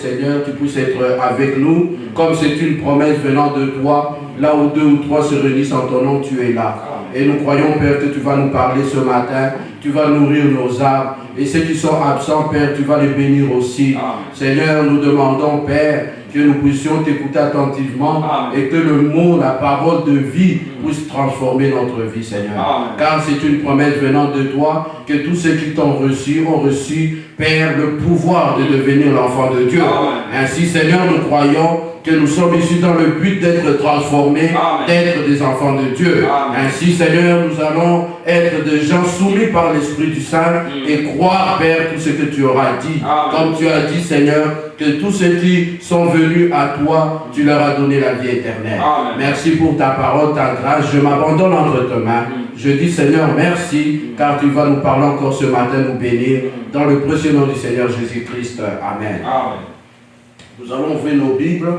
Seigneur, tu puisses être avec nous, comme c'est une promesse venant de toi. Là où 2 ou 3 se réunissent en ton nom, tu es là. Et nous croyons, Père, que tu vas nous parler ce matin, tu vas nourrir nos âmes. Et ceux qui sont absents, Père, tu vas les bénir aussi. Seigneur, nous demandons, Père, que nous puissions t'écouter attentivement et que le mot, la parole de vie puisse transformer notre vie, Seigneur. Car c'est une promesse venant de toi, que tous ceux qui t'ont reçu ont reçu, Père, le pouvoir de devenir l'enfant de Dieu. Ainsi, Seigneur, nous croyons que nous sommes ici dans le but d'être transformés, d'être des enfants de Dieu. Ainsi, Seigneur, nous allons être des gens soumis par l'Esprit du Saint et croire, Père, tout ce que tu auras dit. Comme tu as dit, Seigneur, que tous ceux qui sont venus à toi, tu leur as donné la vie éternelle. Merci pour ta parole, ta grâce. Je m'abandonne entre tes mains. Je dis, Seigneur, merci, car tu vas nous parler encore ce matin, nous bénir. Dans le précieux nom du Seigneur Jésus-Christ. Amen. Nous allons ouvrir nos Bibles.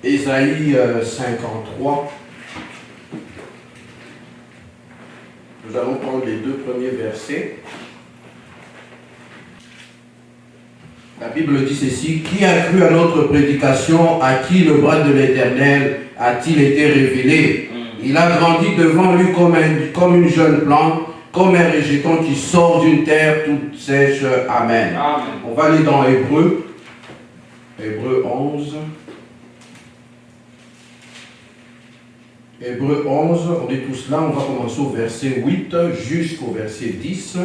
Ésaïe 53. Nous allons prendre les 2 premiers versets. La Bible dit ceci: qui a cru à notre prédication, à qui le bras de l'Éternel a-t-il été révélé? Il a grandi devant lui comme une jeune plante, comme un rejeton qui sort d'une terre toute sèche. Amen. On va aller dans Hébreu. Hébreu 11. Hébreu 11, on est tous là, on va commencer au verset 8 jusqu'au verset 10.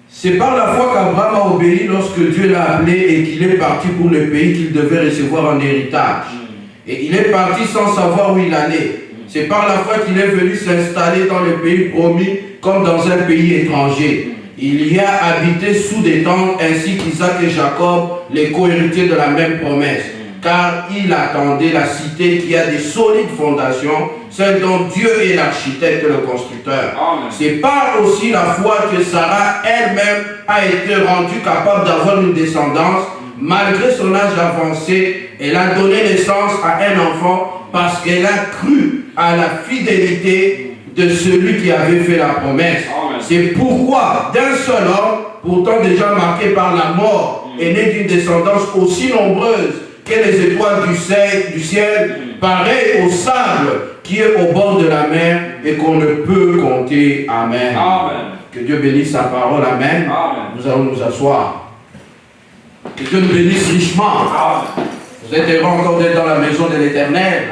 C'est par la foi qu'Abraham a obéi lorsque Dieu l'a appelé et qu'il est parti pour le pays qu'il devait recevoir en héritage. Et il est parti sans savoir où il allait. C'est par la foi qu'il est venu s'installer dans le pays promis comme dans un pays étranger. Il y a habité sous des tentes ainsi qu'Isaac et Jacob, les co-héritiers de la même promesse. Car il attendait la cité qui a des solides fondations, celle dont Dieu est l'architecte et le constructeur. C'est par aussi la foi que Sarah elle-même a été rendue capable d'avoir une descendance. Malgré son âge avancé, elle a donné naissance à un enfant parce qu'elle a cru à la fidélité de celui qui avait fait la promesse. C'est pourquoi d'un seul homme, pourtant déjà marqué par la mort, est né d'une descendance aussi nombreuse que les étoiles du ciel, pareil au sable qui est au bord de la mer et qu'on ne peut compter. Amen. Que Dieu bénisse sa parole. Amen. Nous allons nous asseoir. Que Dieu nous bénisse richement. Vous êtes heureux encore d'être dans la maison de l'Éternel.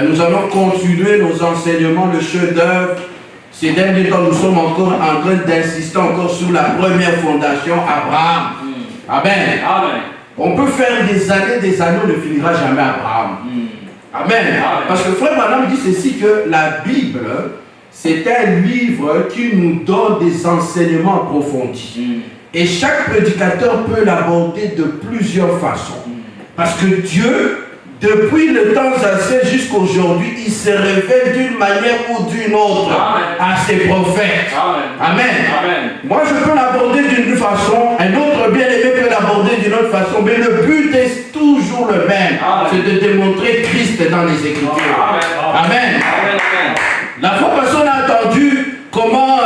Nous allons continuer nos enseignements, le chef-d'œuvre. Ces derniers temps, nous sommes encore en train d'insister encore sur la première fondation, Abraham. Amen. On peut faire des années, on ne finira jamais Abraham. Amen. Parce que Frère Branham dit ceci, que la Bible, c'est un livre qui nous donne des enseignements approfondis. Et chaque prédicateur peut l'aborder de plusieurs façons. Parce que Dieu, depuis le temps ancien jusqu'aujourd'hui, il se révèle d'une manière ou d'une autre à ses prophètes. Amen. Moi, je peux l'aborder d'une façon, un autre bien-aimé peut l'aborder d'une autre façon, mais le but est toujours le même. C'est de démontrer Christ dans les Écritures. Amen. La fois passée, on a entendu comment,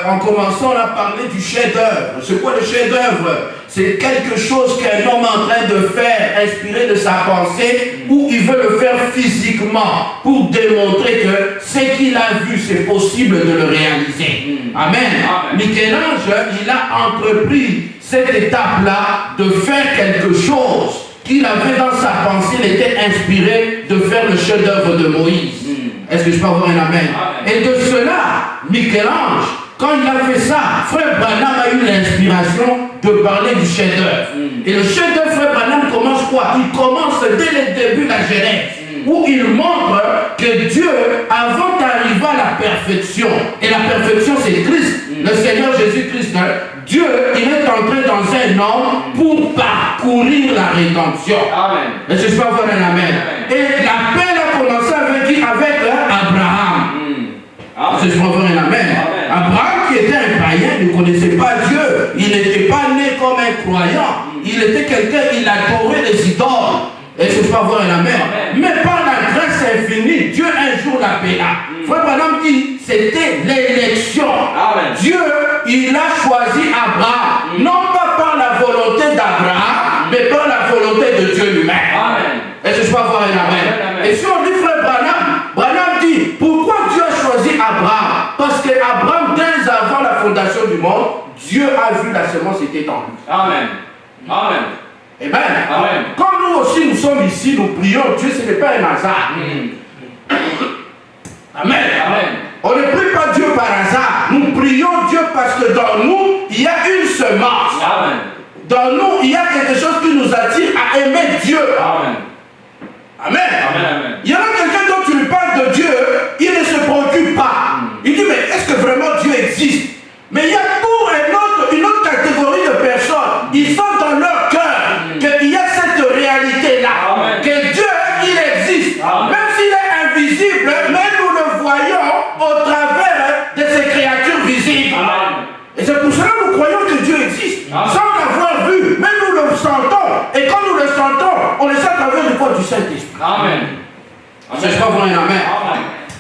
en commençant, on a parlé du chef-d'œuvre. C'est quoi le chef-d'œuvre? C'est quelque chose qu'un homme est en train de faire, inspiré de sa pensée, ou il veut le faire physiquement, pour démontrer que ce qu'il a vu, c'est possible de le réaliser. Amen. Michel-Ange, il a entrepris cette étape-là de faire quelque chose qu'il avait dans sa pensée. Il était inspiré de faire le chef-d'œuvre de Moïse. Est-ce que je peux avoir un amen? Et de cela, Michel-Ange, quand il a fait ça, Frère Branham a eu l'inspiration de parler du chef-d'œuvre. Et le chef-d'œuvre, Frère Branham commence quoi? Il commence dès le début de la Genèse, où il montre que Dieu, avant d'arriver à la perfection, et la perfection c'est Christ, le Seigneur Jésus-Christ, Dieu, il est entré dans un homme pour parcourir la rédemption. Est-ce que je peux avoir un amen? Et l'appel a commencé avec qui? Avec Abraham. Est-ce que je peux avoir un amen? Abraham, qui était un païen, ne connaissait pas Dieu. Il n'était pas né comme un croyant. Il était quelqu'un, il adorait les idoles. Est-ce que je peux avoir un amen? Mais par la grâce infinie, Dieu un jour l'appela. Frère Branham dit, c'était l'élection. Dieu, il a choisi Abraham. Non pas par la volonté Dieu lui-même. Est-ce que je peux avoir un amen? Et si on dit frère Branham dit, pourquoi Dieu a choisi Abraham? Parce qu'Abraham, dès avant la fondation du monde, Dieu a vu la semence était en lui. Amen. Amen. Amen. Amen. Comme nous aussi nous sommes ici, nous prions Dieu, ce n'est pas un hasard. Amen. Amen. On ne prie pas Dieu par hasard. Nous prions Dieu parce que dans nous, il y a une semence. Amen. Dans nous, il y a quelque chose qui nous attire à aimer Dieu. Amen. Amen. Amen. Il y en a quelqu'un dont tu lui parles de Dieu, il ne se préoccupe pas. Il dit, mais est-ce que vraiment Dieu existe? Mais il y a pour une autre catégorie de personnes, ils sentent dans leur cœur qu'il y a cette réalité-là, que Dieu, il existe. Amen. Même s'il est invisible, mais nous le voyons au travers de ces créatures visibles. Amen. Et c'est pour cela que nous croyons que Dieu existe, sans l'avoir vu, mais nous le sentons. Et quand nous le sentons, on le sent à travers le corps du Saint-Esprit. Amen. Je ne sais pas voir un amen.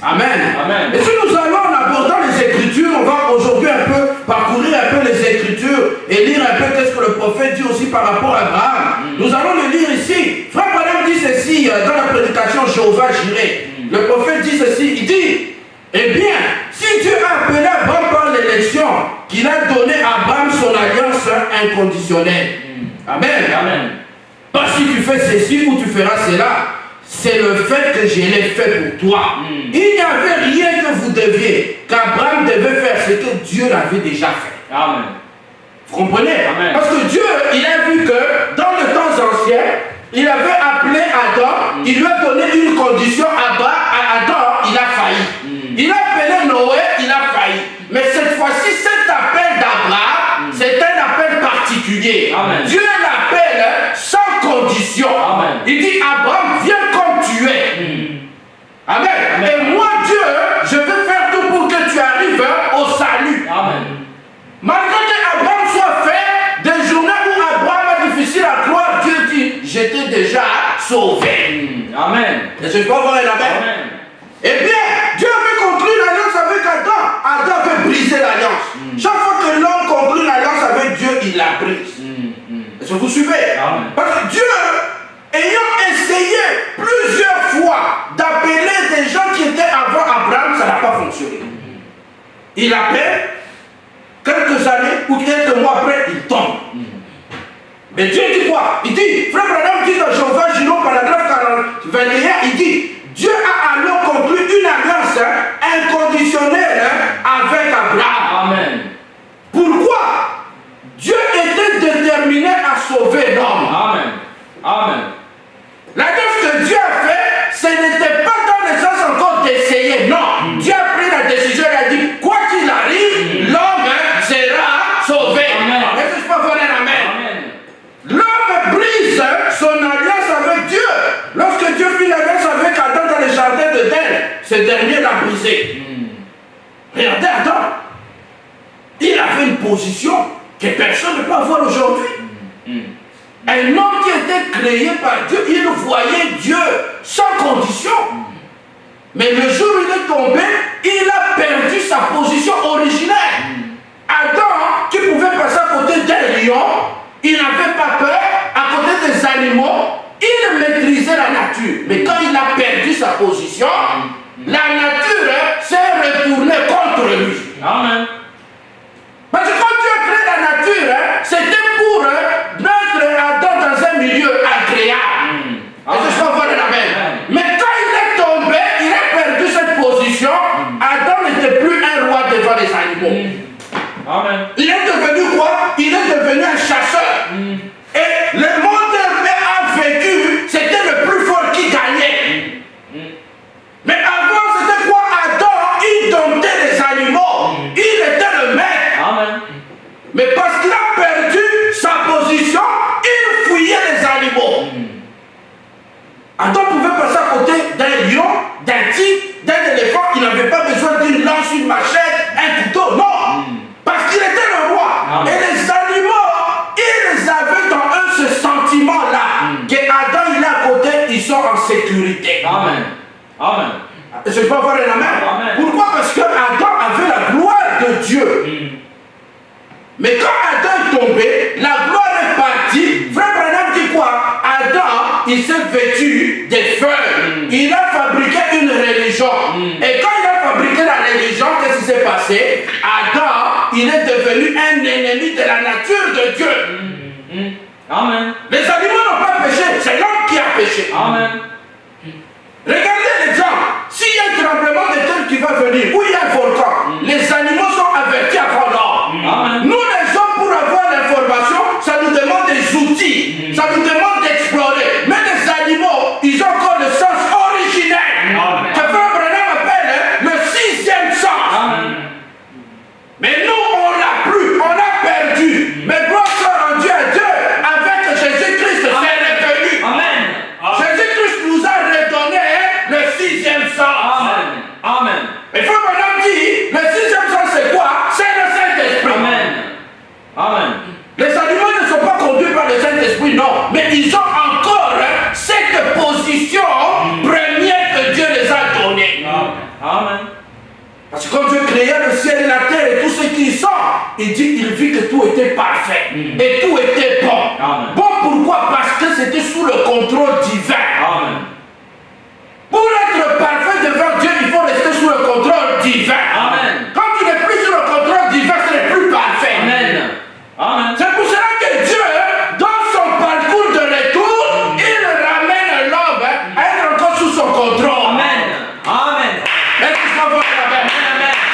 Amen. Amen. Et si nous allons en abordant les Écritures, on va aujourd'hui un peu parcourir un peu les Écritures et lire un peu qu'est-ce que le prophète dit aussi par rapport à Abraham. Nous allons le lire ici. Frère Branham dit ceci dans la prédication Jéhovah Jireh. Le prophète dit ceci, il dit, eh bien, si Dieu a appelé Abraham par l'élection, qu'il a donné à Abraham son alliance inconditionnelle. Amen. Amen. Pas si tu fais ceci ou tu feras cela. C'est le fait que je l'ai fait pour toi. Il n'y avait rien que vous deviez, qu'Abraham devait faire ce que Dieu l'avait déjà fait. Amen. Vous comprenez? Amen. Parce que Dieu, il a vu que dans le temps ancien, il avait appelé Adam, il lui a donné une condition à Adam, il a failli. Il a appelé Noé, il a failli. Mais cette fois-ci, cet appel d'Abraham, c'est un appel particulier. Amen. Dieu l'appelle sans condition. Amen. Il dit, Abraham, viens comme tu es. Amen. Et moi, Dieu, je vais faire tout pour que tu arrives au salut. Amen. Malgré qu'Abraham soit fait, des journées où Abraham est difficile à croire, Dieu dit, j'étais déjà sauvé. Amen. Est-ce que je peux avoir un amen? Eh bien, Dieu avait conclu l'alliance avec Adam. Adam avait brisé l'alliance. Chaque fois que l'homme conclut l'alliance avec Dieu, il la brise. Est-ce que vous suivez? Amen. Parce que Dieu, ayant essayé plusieurs fois d'appeler des gens qui étaient avant Abraham, ça n'a pas fonctionné. Il appelle, quelques années ou quelques mois après, il tombe. Mais Dieu dit quoi? Il dit, frère Branham dit dans Jéhovah Jireh, paragraphe 21, il dit, Dieu a alors conclu une alliance inconditionnelle avec Abraham. Amen. Pourquoi? Dieu était déterminé à sauver l'homme. Amen. Amen. L'alliance que Dieu a fait, ce n'était pas dans le sens encore d'essayer. Non. Dieu a pris la décision, il a dit, quoi qu'il arrive, l'homme sera sauvé. Amen. Est-ce que je peux avoir un amen? L'homme brise son alliance avec Dieu. Lorsque Dieu fit l'alliance avec Adam dans le jardin d'Éden, ce dernier l'a brisé. Regardez Adam. Il avait une position que personne ne peut avoir aujourd'hui. Un homme qui était créé par Dieu, il voyait Dieu sans condition. Mais le jour où il est tombé, il a perdu sa position originelle. Adam, qui pouvait passer à côté d'un lion, il n'avait pas peur, à côté des animaux, il maîtrisait la nature. Mais quand il a perdu sa position, la nature s'est retournée contre lui. Amen. Parce que quand Dieu a créé la nature, c'était pour mettre Adam dans un milieu agréable. Est-ce que je peux avoir un amen? Mais quand il est tombé, il a perdu cette position, Adam n'était plus un roi devant les animaux. Amen. Il est devenu quoi? Il est devenu un chasseur. Et le monde a vécu, c'était le plus fort qui gagnait. Mais avant, c'était quoi? Adam, il domptait les animaux. Il était le maître. Amen. Mais parce qu'il a perdu sa position, il fouillait les animaux. Adam pouvait passer à côté d'un lion, d'un tigre, d'un éléphant. Il n'avait pas besoin d'une lance, une machette, un couteau. Non. Parce qu'il était le roi. Amen. Et les animaux, ils avaient en eux ce sentiment-là. Que Adam, il est à côté, ils sont en sécurité. Amen. Amen. Je peux avoir un amen? Amen. Pourquoi? Parce que Adam avait la gloire de Dieu. Mais quand Adam est tombé, la gloire est partie. Frère Branham dit quoi? Adam il s'est vêtu des feuilles. Il a fabriqué une religion. Et quand il a fabriqué la religion, qu'est-ce qui s'est passé? Adam, il est devenu un ennemi de la nature de Dieu. Amen. Les animaux n'ont pas péché, c'est l'homme qui a péché. Amen. Regardez l'exemple. S'il y a un tremblement de terre qui va venir, ou il y a un volcan, les animaux sont avertis avant l'homme. Nous les hommes, pour avoir l'information, ça nous demande des outils, ça nous demande d'explorer. Mais les animaux, ils ont encore le sens originel. Que Frère Branham appelle le sixième sens. Mais nous, on l'a plus, on l'a perdu. Mais gloire soit rendue à Dieu avec Jésus-Christ, c'est revenu. Jésus-Christ nous a redonné le sixième sens. Amen. Mais Frère Branham dit, le sixième sens c'est quoi? C'est le Saint-Esprit. Amen. Les animaux ne sont pas conduits par le Saint-Esprit, non. Mais ils ont encore cette position première que Dieu les a donnée. Amen. Parce que quand Dieu créa le ciel et la terre et tout ce qui y sont, il dit, il vit que tout était parfait. Et tout était bon. Bon, pourquoi? Parce que c'était sous le contrôle divin. Pour être parfait devant Dieu, il faut rester sous le contrôle divin. Quand tu n'es plus sous le contrôle divin, ce n'est plus parfait. C'est pour cela que Dieu, dans son parcours de retour, il ramène l'homme à être encore sous son contrôle. Est-ce que ça va bien?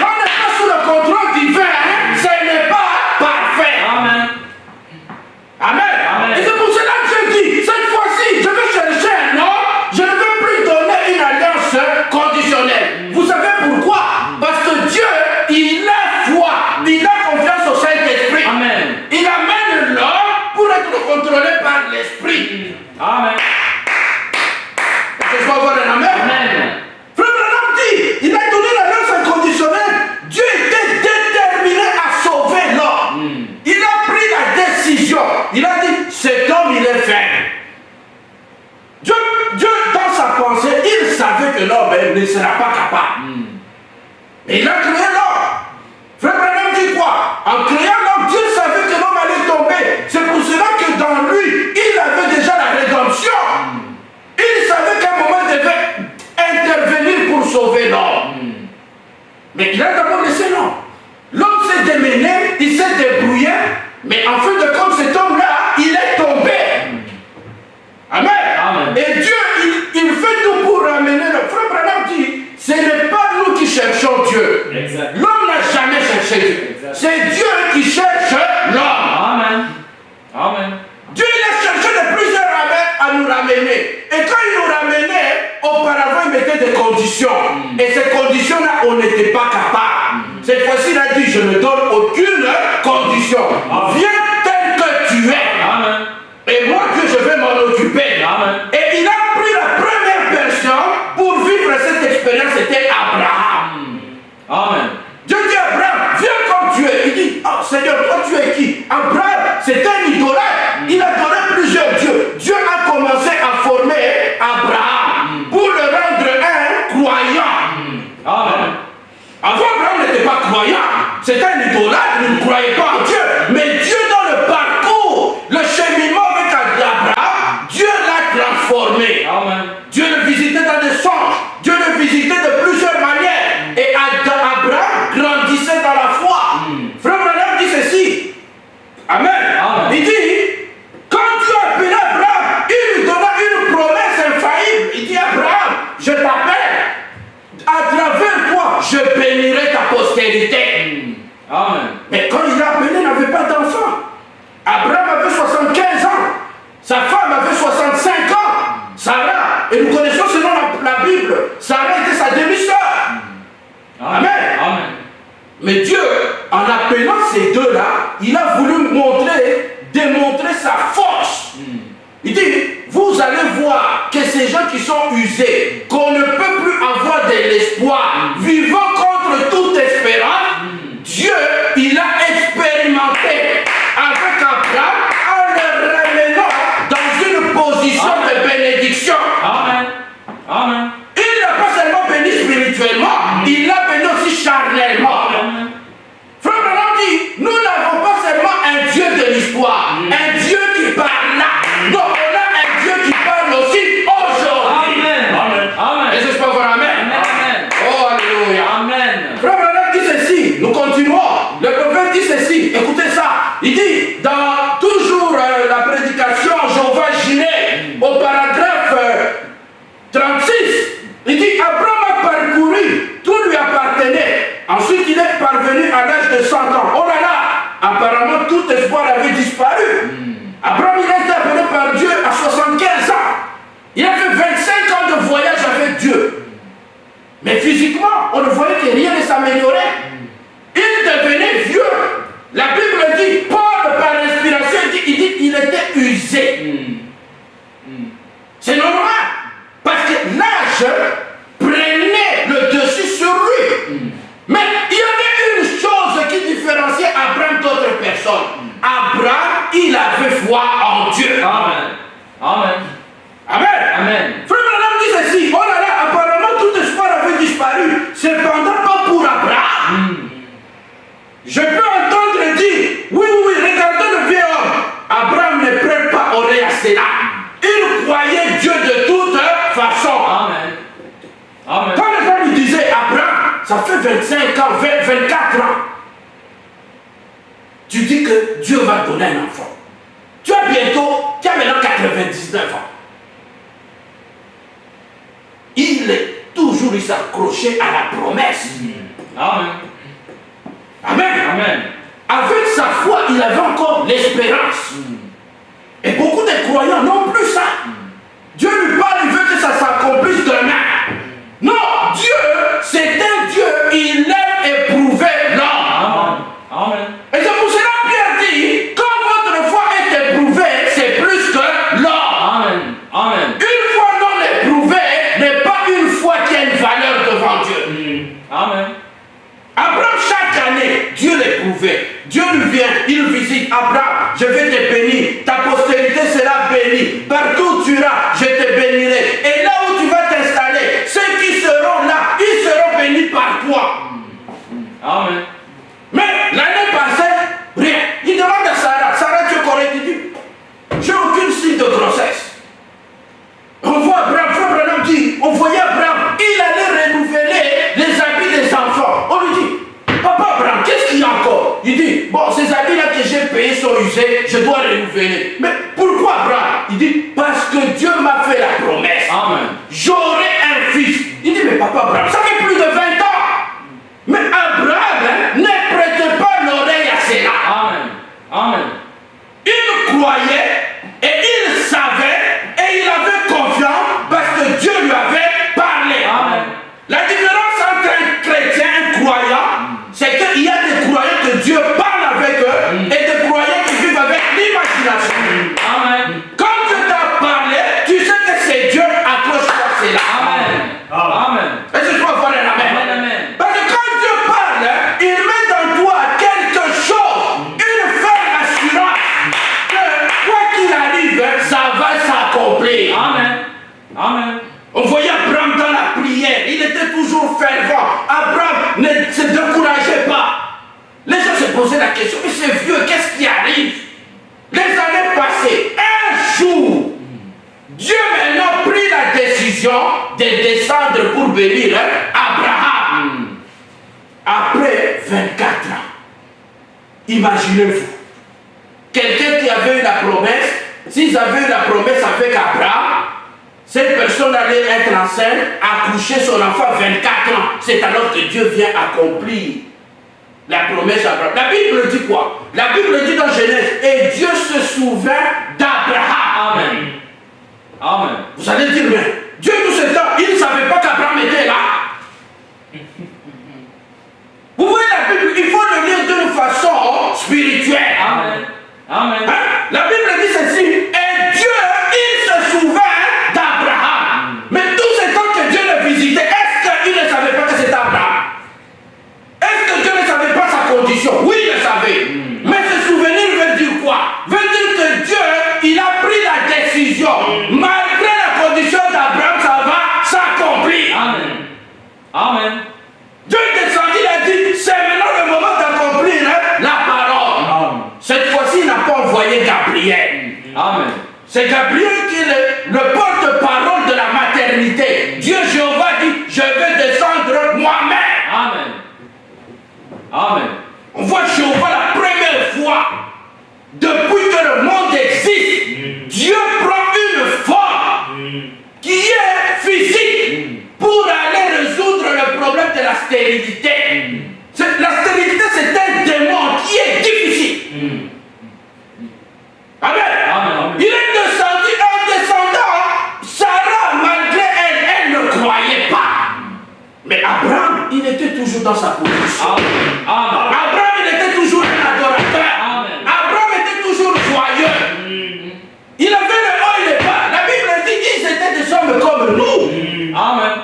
Quand on n'est pas sous le contrôle divin, ce n'est pas parfait. Amen. Et c'est pour cela que je dis, cette fois-ci, je vais chercher un homme, je ne veux plus donner une alliance conditionnelle. Vous savez pourquoi? Parce que Dieu, il a foi, il a confiance au Saint-Esprit. Il amène l'homme pour être contrôlé par l'Esprit. Est-ce que je peux avoir un amen? Frère Branham dit, il a donné l'alliance inconditionnelle. Dieu était déterminé à sauver l'homme. Il a pris la décision. Il a dit, cet homme, il est faible. Dieu, dans sa pensée, il savait que l'homme ne sera pas capable. Et il a créé l'homme. Frère Branham dit quoi? En créant l'homme, Dieu savait que l'homme allait tomber. C'est pour cela que dans lui, il avait déjà la rédemption. Il savait qu'à un moment, il devait intervenir pour sauver l'homme. Mais il a d'abord laissé l'homme. L'homme s'est démené, il s'est débrouillé, mais en fin de compte, cet homme-là, il est tombé. Amen. Et Dieu, il fait tout pour ramener le frère Branham dit, ce n'est pas nous qui cherchons Dieu. L'homme n'a jamais cherché Dieu. C'est Dieu qui cherche l'homme. Dieu, il a cherché de plusieurs à nous ramener. Et quand il nous ramenait, auparavant, il mettait des conditions. Et ces conditions-là, on n'était pas capable. Cette fois-ci, il a dit, je ne donne aucune condition. Viens tel que tu es. Et moi, Dieu, je vais m'en occuper. Et il a pris la première personne pour vivre cette expérience, c'était Abraham. Dieu dit à Abraham, viens comme tu es. Il dit, oh Seigneur, toi tu es qui? Abraham, c'est un idolâtre. Il a donné plusieurs dieux. Dieu a commencé à former Abraham pour le rendre un croyant. Avant, Abraham n'était pas croyant. C'était un idolâtre, il ne croyait pas en Dieu. Mais Dieu, dans le parcours, le cheminement avec Abraham, Dieu l'a transformé. Dieu le visitait dans des songes. Dieu le visitait de plusieurs manières. Et Abraham grandissait dans la foi. Frère Branham dit ceci. Amen. Il dit, quand Dieu a appelé Abraham, il lui donna une promesse infaillible. Il dit, Abraham, je t'appelle. À travers toi, je bénirai ta postérité. Mais quand il l'a appelé, il n'avait pas d'enfant. Abraham avait 75 ans. Sa femme avait 65 ans. Sarah, et nous connaissons selon la Bible, Sarah était sa demi-sœur. Amen. Mais Dieu, en appelant ces deux-là, il a voulu démontrer sa force. Il dit, vous allez voir que ces gens qui sont usés, qu'on ne peut plus avoir de l'espoir, vivant contre toute espérance, Dieu, il a expérimenté avec Abraham en le ramenant dans une position de bénédiction. Il n'a pas seulement béni spirituellement, il l'a béni aussi charnellement. Frère Branham dit, nous n'avons pas seulement un Dieu de l'histoire, un Dieu qui parle là. Non, on a un Dieu qui parle aussi espoir avait disparu. Abraham, il a été appelé par Dieu à 75 ans. Il a fait 25 ans de voyage avec Dieu. Mais physiquement, on ne voyait que rien ne s'améliorait. Il devenait vieux. La Bible dit, Paul, par l'inspiration, il dit qu'il était usé. C'est normal. Parce que l'âge prenait le dessus sur lui. Mais il y avait une chose qui différenciait Abraham d'autres personnes. Abraham, il avait foi en Dieu. Amen. Amen. Amen. Amen. Frère Branham dit ceci. Oh là là, apparemment tout espoir avait disparu. Cependant, pas pour Abraham. Je peux entendre dire, oui, regardons le vieux homme. Abraham ne prête pas oreille à cela. Il croyait Dieu de toute façon. Amen. Amen. Quand les gens lui disaient, Abraham, ça fait 25 ans, 24 ans. Tu dis que Dieu va donner un enfant. Tu as maintenant 99 ans. Il est toujours s'accroché à la promesse. Amen. Amen. Amen. Avec sa foi, il avait encore l'espérance. Et beaucoup de croyants n'ont plus ça. Dieu lui parle, il veut que ça s'accomplisse demain. Non, Dieu, c'est un Dieu, il aime éprouver l'homme. Amen. Et c'est pour cela que Pierre dit, quand votre foi est éprouvée, c'est plus que l'or. Amen. Amen. Une foi non éprouvée n'est pas une foi qui a une valeur devant Dieu. Amen. Abraham, chaque année, Dieu l'éprouvait. Dieu lui vient, il visite Abraham, je vais te bénir, ta postérité sera bénie. Partout où tu iras, je te bénirai. Et là où tu vas t'installer, ceux qui seront là, ils seront bénis par toi. Amen. Mais l'année passée, rien. Il demande à Sarah, Sarah, tu es correcte, il dit, j'ai aucun signe de grossesse. On voit Abraham, frère Branham dit, on voyait Abraham, il allait renouveler les habits des enfants. On lui dit, papa Abraham, qu'est-ce qu'il y a encore? Il dit, bon, ces habits-là que j'ai payés sont usés, je dois renouveler. Mais pourquoi Abraham? Il dit, parce que Dieu m'a fait la promesse. Amen. J'aurai un fils. Il dit, mais papa Abraham, ça fait plus de 20 ans. Mais Abraham ne prêtait pas l'oreille à cela. Amen. Amen. Il croyait et il savait et il avait confiance parce que Dieu lui avait parlé. Amen. La différence entre un chrétien et un croyant, c'est qu'il y a des croyants que Dieu parle avec eux et des croyants qui vivent avec l'imagination. Amen. Quand Dieu t'a parlé, tu sais que c'est Dieu, accroche-toi, c'est là. Amen. Amen. Est-ce que tu peux avoir un amen? Amen. Amen. Parce que quand Dieu parle, il met dans toi quelque chose, une ferme assurance que quoi qu'il arrive, ça va s'accomplir. Amen. Amen. On voyait Abraham dans la prière, il était toujours fervent. Abraham ne se décourageait pas. Les gens se posaient la question, mais c'est vieux, qu'est-ce qui arrive? Les années passées, un jour, Dieu maintenant prit la décision de descendre pour bénir Abraham. Après 24 ans, imaginez-vous, quelqu'un qui avait eu la promesse, s'ils avaient eu la promesse avec Abraham, cette personne allait être enceinte, accoucher son enfant à 24 ans. C'est alors que Dieu vient accomplir la promesse à Abraham. La Bible dit quoi? La Bible dit dans Genèse, et Dieu se souvint d'Abraham. Amen. Amen. Vous allez dire, mais Dieu tout ce temps, il ne savait pas qu'Abraham était là. Vous voyez la Bible, il faut le lire d'une façon spirituelle. Amen. Amen. Hein? La Bible dit ceci, et Dieu, il se souvint d'Abraham. Mais tout ce temps que Dieu le visitait, est-ce qu'il ne savait pas que c'était Abraham? Est-ce que Dieu ne savait pas sa condition? Oui, il le savait. Mais ce souvenir veut dire quoi? Veut dire que Dieu, il a pris la décision. Malgré la condition d'Abraham, ça va s'accomplir. Amen. Amen. Dieu est descendu, il a dit, c'est maintenant le moment d'accomplir la parole. Amen. Cette fois-ci, il n'a pas envoyé Gabriel. Amen. C'est Gabriel qui est le porte-parole de la maternité. Dieu Jéhovah dit, je vais descendre moi-même. Amen. Amen. On voit Jéhovah la première fois, depuis que le monde existe, Dieu prend une forme qui est physique pour aller résoudre le problème de la stérilité. La stérilité, c'est un démon qui est difficile. Mais Abraham, il était toujours dans sa position. Amen. Abraham, il était toujours un adorateur. Amen. Abraham était toujours joyeux. Il avait le haut et le bas. La Bible dit qu'ils étaient des hommes comme nous. Amen.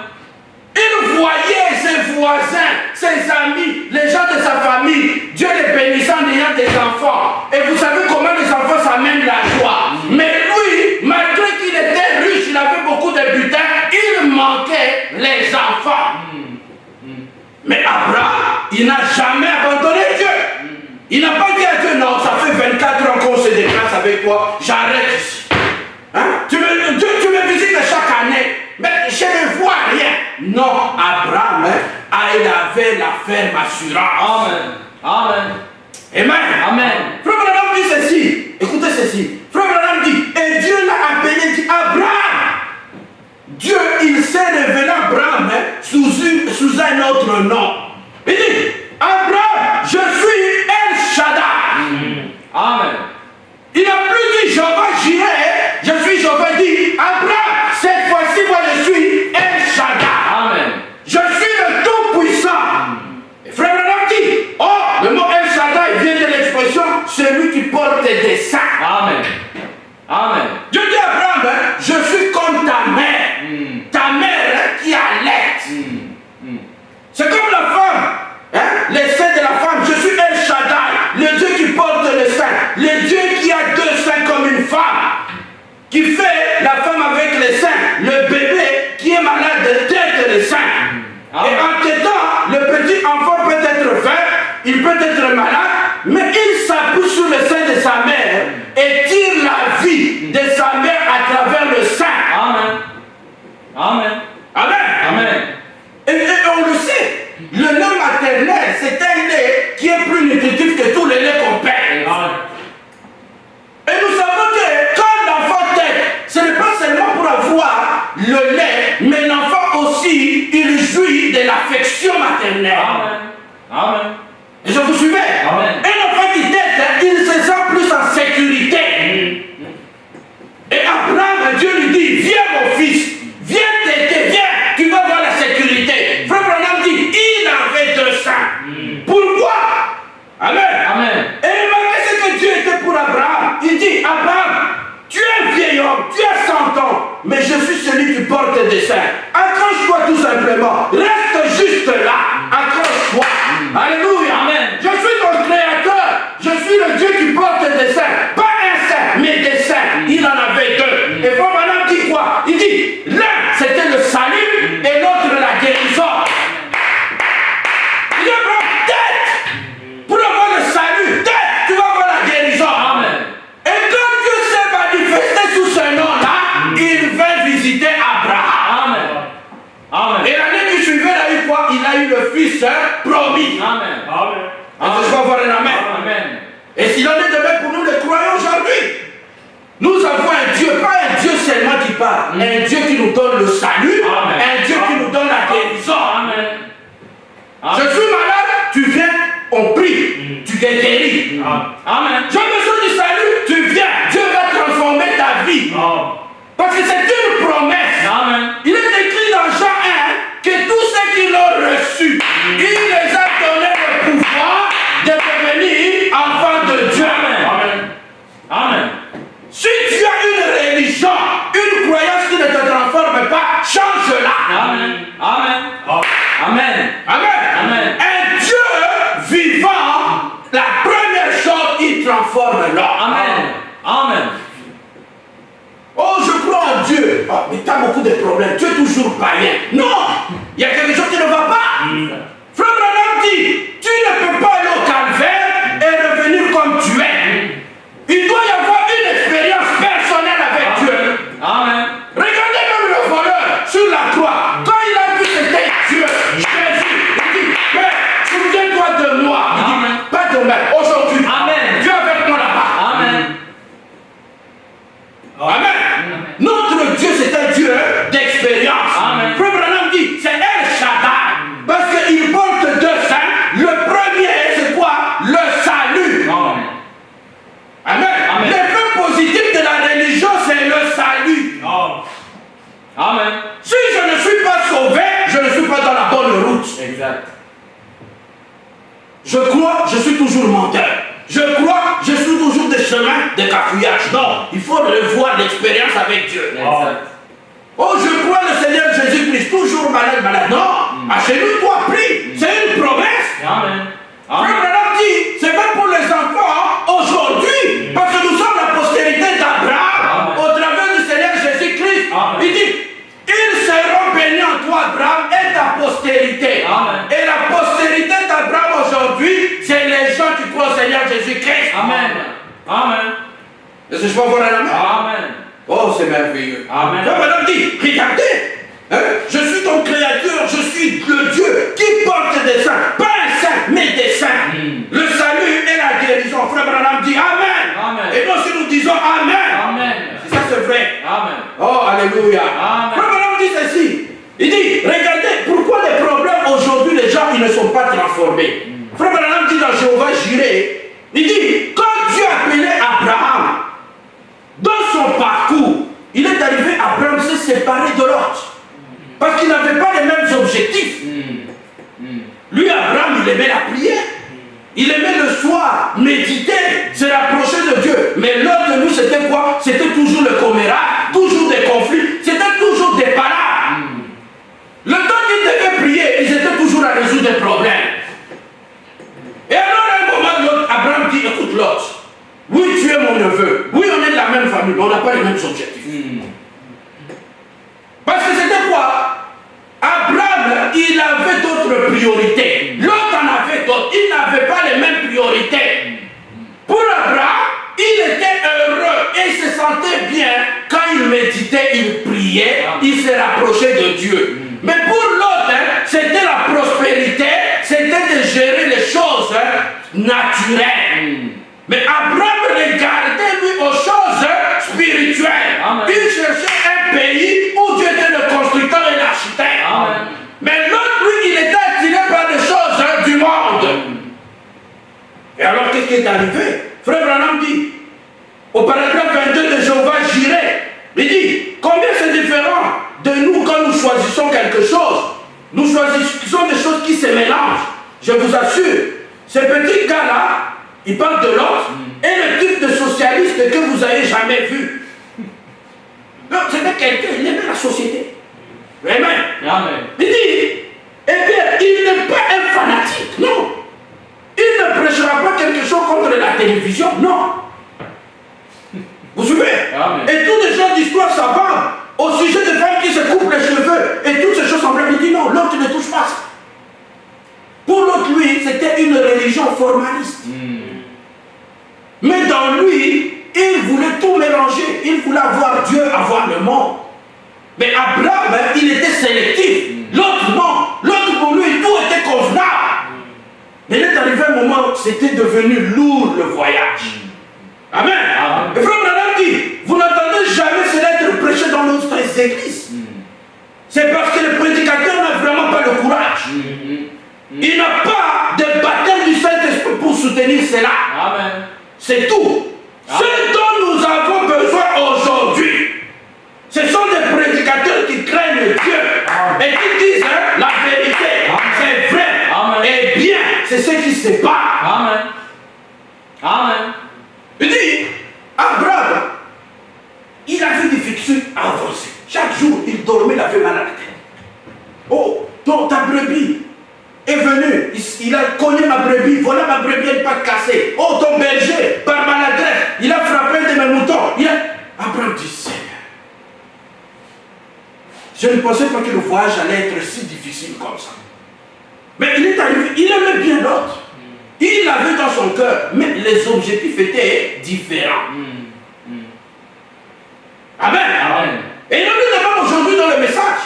Il voyait ses voisins, ses amis, les gens de sa famille, Dieu les bénissant en ayant des enfants. Et vous savez comment les enfants s'amènent la joie. Mais lui, malgré qu'il était riche, il avait beaucoup de butin, il manquait les enfants. Mais Abraham, il n'a jamais abandonné Dieu. Il n'a pas dit à Dieu, non, ça fait 24 ans qu'on se déplace avec toi, j'arrête ici. Hein? Tu me visites chaque année, mais je ne vois rien. Non, Abraham, il avait la ferme assurance. Amen. Amen. Amen. Amen. Frère Branham dit ceci, écoutez ceci. Frère Branham dit, et Dieu l'a appelé, dit Abraham. Dieu, il s'est révélé à Abraham sous un autre nom. Il dit, Abraham, je suis El Shaddai. Amen. Il n'a plus dit Jéhovah Jireh, je suis Jéhovah, dit Abraham, cette fois-ci moi je suis El Shaddai. Amen. Je suis le Tout-Puissant. Et frère Branham dit, oh, le mot El Shaddai vient de l'expression celui qui porte des saints. Amen. Amen. Dieu dit à Abraham, je suis comme ta mère. Ta mère qui allait. C'est comme la femme. Les seins de la femme, je suis El Shaddai, le Dieu qui porte les seins, le Dieu qui a deux seins comme une femme, qui fait la femme avec les seins, le bébé qui est malade tête les seins. Et en temps, le petit enfant peut être faible, il peut être malade, mais il s'appuie sur le sein de sa mère et tire la vie de sa mère à travers le sein. Amen. Amen. Amen. Amen. Et on le sait, le lait maternel, c'est un lait qui est plus nutritif que tous les laits qu'on paie. Et nous savons que quand l'enfant tète, ce n'est pas seulement pour avoir le lait, mais l'enfant aussi, il jouit de l'affection maternelle. Amen. Amen. Et je vous suivez? Amen. Un enfant qui tète, il se sent plus en sécurité. Et Abraham, Dieu lui dit, viens mon fils, viens téter, viens, tu vas voir la sécurité. Frère Branham dit, il avait deux seins. Pourquoi? Amen. Amen. Et malgré ce que Dieu était pour Abraham, il dit, Abraham, tu es un vieil homme, tu as 100 ans, mais je suis celui qui porte des seins. Accroche-toi tout simplement, reste juste là, accroche-toi. Alléluia. Amen. Je suis ton créateur, je suis le Dieu qui porte des seins, pas un sein, mais des seins. Il en avait deux. Et Frère Branham dit quoi? Il dit, l'un c'était le salut et l'autre la guérison. Il dit, tête, pour avoir le salut, tête, tu vas avoir la guérison. Amen. Et quand Dieu s'est manifesté sous ce nom-là, il vint visiter Abraham. Amen. Amen. Et l'année qui suivait, il a eu quoi? Il a eu le fils promis. Amen. Amen. Est-ce que je peux avoir un amen? Amen. Et s'il en est de même pour nous les croyants aujourd'hui, nous avons un Dieu, pas un Dieu seulement qui parle, un Dieu qui nous donne le salut, Amen. un Dieu qui nous donne la guérison. Amen. Je suis malade, tu viens, on prie, tu es guéri. Amen. J'ai besoin du salut, tu viens, Dieu va transformer ta vie. Parce que c'est une promesse. Amen. Il est écrit dans Jean 1 que tous ceux qui l'ont reçu, il les a donné le pouvoir de devenir enfants de Dieu. Amen. Amen. Si tu as une religion, une croyance qui ne te transforme pas, change-la. Amen. Amen. Amen. Amen. Amen. Un Dieu vivant, la première chose, il transforme l'homme. Amen. Amen. Oh, je crois en Dieu. Oh, mais tu as beaucoup de problèmes. Tu es toujours païen. Non, il y a quelque chose qui ne va pas. Frère Branham dit, tu ne peux pas aller au calvaire et revenir comme tu es. Il doit y avoir une expérience personnelle avec Dieu. Amen. Regardez même le voleur sur la croix. Quand il a vu c'était Dieu, Jésus, il dit, Père, souviens-toi de moi. Il dit, Amen. pas demain, aujourd'hui. Amen. Dieu avec moi là-bas. Amen. Amen. Notre Dieu, c'est un Dieu d'expérience. Amen. Frère Branham dit, c'est El Shaddai. Si je ne suis pas sauvé, je ne suis pas dans la bonne route. Exact. Je crois, je suis toujours menteur. Je crois, je suis toujours des chemins de cafouillage. Non, il faut revoir l'expérience avec Dieu. Exact. Oh, je crois le Seigneur Jésus-Christ, toujours malade, malade. Non, achète-toi, prie. C'est une promesse. Amen. Frère Branham dit, c'est même pour les enfants aujourd'hui, parce que nous sommes la postérité d'Abraham au travers du Seigneur Jésus-Christ. Il dit, ils seront bénis en toi, Abraham, et ta postérité. Amen. Et la postérité d'Abraham aujourd'hui, c'est les gens qui croient au Seigneur Jésus-Christ. Amen. Amen. Est-ce que je peux avoir la main? Amen. Oh, c'est merveilleux. Amen. Frère Branham dit, regardez, je suis ton créateur, je suis le Dieu qui porte des saints, pas un saint, mais des saints. Le salut et la guérison. Frère Branham dit Amen. Amen. Et nous, si nous disons Amen, Amen. ça c'est vrai. Amen. Oh, alléluia. Amen. Frère Branham dit ceci. Il dit, regardez, pourquoi les problèmes aujourd'hui, les gens, ils ne sont pas transformés. Frère Branham dit dans Jéhovah Jireh, il dit, quand Dieu appelait Abraham, dans son parcours, il est arrivé, Abraham s'est séparé de l'autre. Parce qu'il n'avait pas les mêmes objectifs. Lui, Abraham, il aimait la prière. Il aimait le soir méditer, se rapprocher de Dieu. Mais l'autre de lui, c'était quoi? C'était toujours le commérage, toujours des conflits, c'était toujours des parades. Le temps qu'ils devaient prier, ils étaient toujours à résoudre des problèmes. Et alors, à un moment, l'autre, Abraham dit, écoute l'autre, oui, tu es mon neveu, oui, on est de la même famille, mais on n'a pas les mêmes objectifs. Parce que c'était quoi? Abraham, il avait d'autres priorités. L'autre en avait d'autres. Il n'avait pas les mêmes priorités. Pour Abraham, il était heureux et il se sentait bien quand il méditait, il priait, il se rapprochait de Dieu. Mais pour l'autre, c'était la prospérité, c'était de gérer les choses naturelles. Mais Abraham regardait lui aux choses spirituelles. Amen. Il cherchait un pays où Dieu était le constructeur et l'architecte. Mais l'autre, lui, il était attiré par les choses du monde. Et alors, qu'est-ce qui est arrivé? Frère Branham dit, au paragraphe 22 de Jéhovah Jireh, il dit, combien c'est différent de nous quand nous choisissons quelque chose. Nous choisissons des choses qui se mélangent. Je vous assure, ce petit gars-là, il parle de l'autre et le type de socialiste que vous n'avez jamais vu. Donc c'était quelqu'un, il aimait la société. Amen. Amen. Il dit, eh bien, il n'est pas un fanatique, non. Il ne prêchera pas quelque chose contre la télévision, non. Vous suivez? Amen. Et tous les gens d'histoire savants au sujet des femmes qui se coupent les cheveux et toutes ces choses semblables, il dit non, l'autre ne touche pas ça. Pour l'autre, lui, c'était une religion formaliste. Mais dans lui, il voulait tout mélanger. Il voulait avoir Dieu, avoir le monde. Mais Abraham, il était sélectif. L'autre, non. L'autre, pour lui, tout était convenable. Mais il est arrivé un moment où c'était devenu lourd le voyage. Amen. Et Frère Branham dit, vous n'entendez jamais cela être prêché dans notre église. C'est parce que le prédicateur n'a vraiment pas le courage. Il n'a pas de baptême du Saint-Esprit pour soutenir cela. Amen. C'est tout. Ce dont nous avons besoin aujourd'hui, ce sont des prédicateurs qui craignent Dieu et qui disent la vérité. C'est vrai. Amen. Et bien, c'est ce qui se passe. Amen. Amen. Il dit, Abraham, il avait des difficultés à avancer. Chaque jour, il dormait, il avait mal à la tête. Oh, donc ta brebis est venu, il a cogné ma brebis, voilà ma brebis, elle n'est pas cassée. Oh, ton berger, par maladresse, il a frappé un de mes moutons. Abraham dit, Seigneur, je ne pensais pas que le voyage allait être si difficile comme ça. Mais il est arrivé, il aimait bien l'autre. Il l'avait dans son cœur, mais les objectifs étaient différents. Amen. Amen. Et nous demandons aujourd'hui dans le message,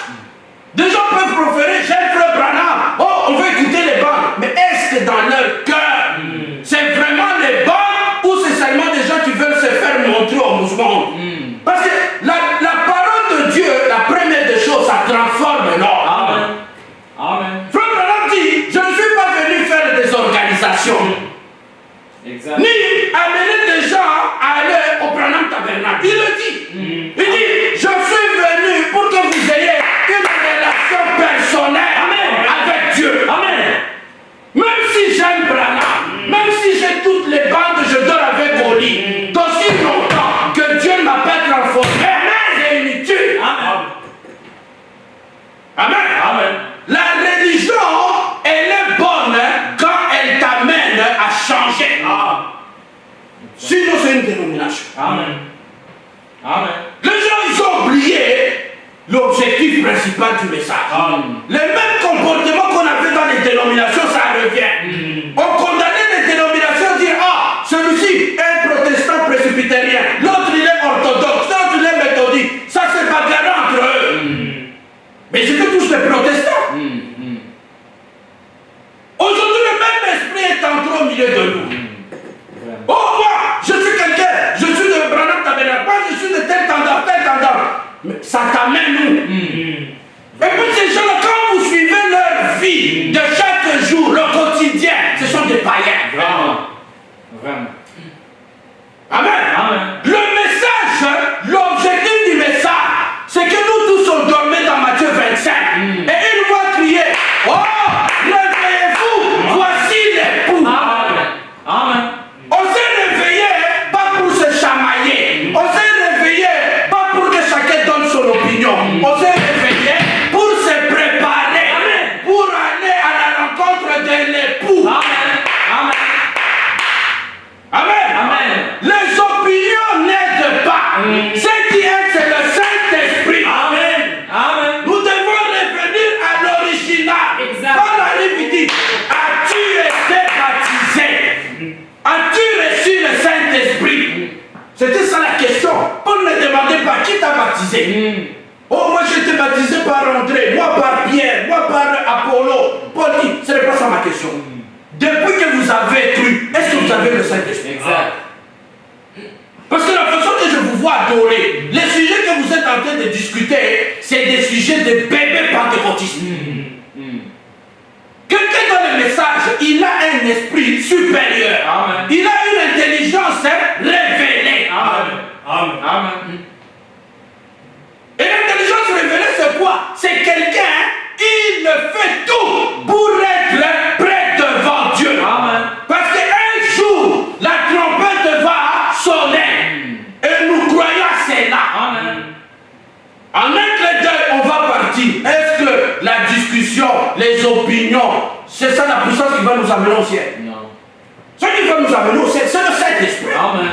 des gens peuvent proférer, j'ai un frère Branham, oh, on veut écouter les bandes, mais est-ce que dans leur cœur, c'est vraiment les bandes ou c'est seulement des gens qui veulent se faire montrer au mouvement? Parce que la parole de Dieu, la première des choses, ça transforme l'homme. Amen. Amen. Frère Branham dit, je ne suis pas venu faire des organisations, ni amener des gens à aller au Branham Tabernacle. Il le dit. Il dit, je suis venu l'objectif principal du message. Les mêmes comportements qu'on avait dans les dénominations, ça revient. On condamnait les dénominations, dire ah, celui-ci est un protestant presbytérien, l'autre il est orthodoxe, l'autre il est méthodique. Ça c'est bagarre entre eux. Mais c'était tous des protestants. Aujourd'hui, le même esprit est entré au milieu de nous. Oh, moi, je suis quelqu'un, je suis de Branham Tabernacle, moi, je suis de tel tendance, tel tendance. Mais ça t'amène nous. Et puis ces gens-là, quand vous suivez leur vie de chaque jour, leur quotidien, ce sont des païens. Vraiment. Amen. Amen. Le message, l'objectif du message, c'est que nous tous on dormait dans Matthieu 25. Et une voix criait, oh, réveillez-vous, voici l'époux. Amen. Amen. On s'est réveillé pas pour se chamailler. On s'est réveillé pas pour que chacun donne son opinion. On s'est réveillé pour se préparer. Amen. Pour aller à la rencontre de l'époux. Amen. Amen. Amen. Amen. Les opinions n'aident pas. Ce qui aide, c'est le Saint-Esprit. Amen. Amen. Nous devons revenir à l'original. Exact. Paul arrive, il dit, as-tu été baptisé? As-tu reçu le Saint-Esprit? C'était ça la question. Paul ne demandait pas qui t'a baptisé. Oh, moi j'ai été baptisé par André, moi par Pierre, moi par Apollo. Paul dit, ce n'est pas ça ma question. Depuis que vous avez cru, est-ce que vous avez le Saint-Esprit? Exact. Parce que la façon que je vous vois adorer, les sujets que vous êtes en train de discuter, c'est des sujets de bébés pentecôtistes. Quelqu'un dans le message, il a un esprit supérieur. Amen. Il a une intelligence révélée. Amen. Amen. Amen. Et l'intelligence révélée, c'est quoi? C'est quelqu'un, il fait tout pour être prêt devant Dieu. Amen. Parce qu'un jour, la trompette va sonner. Et nous croyons à cela. Amen. En un clin d'œil, on va partir. Est-ce que la discussion, les opinions, c'est ça la puissance qui va nous amener au ciel? Non. Ce qui va nous amener au ciel, c'est le Saint-Esprit. Amen.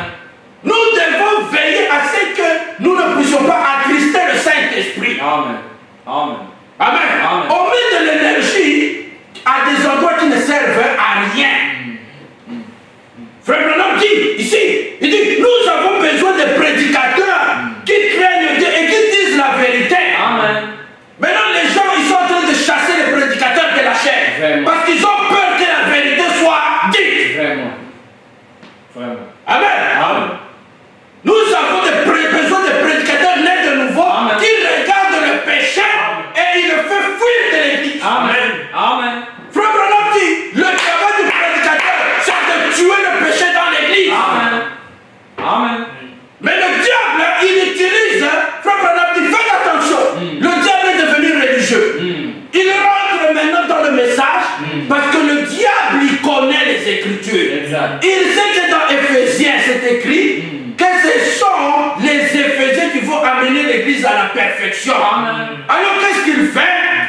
Nous devons veiller à ce que nous ne puissions pas attrister le Saint-Esprit. Amen. Amen. Amen. Amen. On met de l'énergie à des endroits qui ne servent à rien. Frère Branham dit ici, il dit, nous avons besoin de prédicateurs qui craignent Dieu et qui disent la vérité. Amen. Maintenant, les gens, ils sont en train de chasser les prédicateurs de la chair. Vraiment. Parce qu'ils ont peur que la vérité soit dite. Vraiment. Vraiment. Amen. Amen. Nous avons besoin de prédicateurs nés de nouveau. Amen. Qui regardent le péché et ils le font fuir de l'église. Amen. Amen. Frère Branham dit, le travail du prédicateur, c'est de tuer le péché dans l'église. Amen. Amen. Mais le diable, il utilise, Frère Branham dit, faites attention. Le diable est devenu religieux. Il rentre maintenant dans le message parce que le diable, il connaît les Écritures. Exact. Il sait que dans Éphésiens, c'est écrit que ce sont les Éphésiens qui vont amener l'église à la perfection. Amen. Alors qu'est-ce qu'il fait?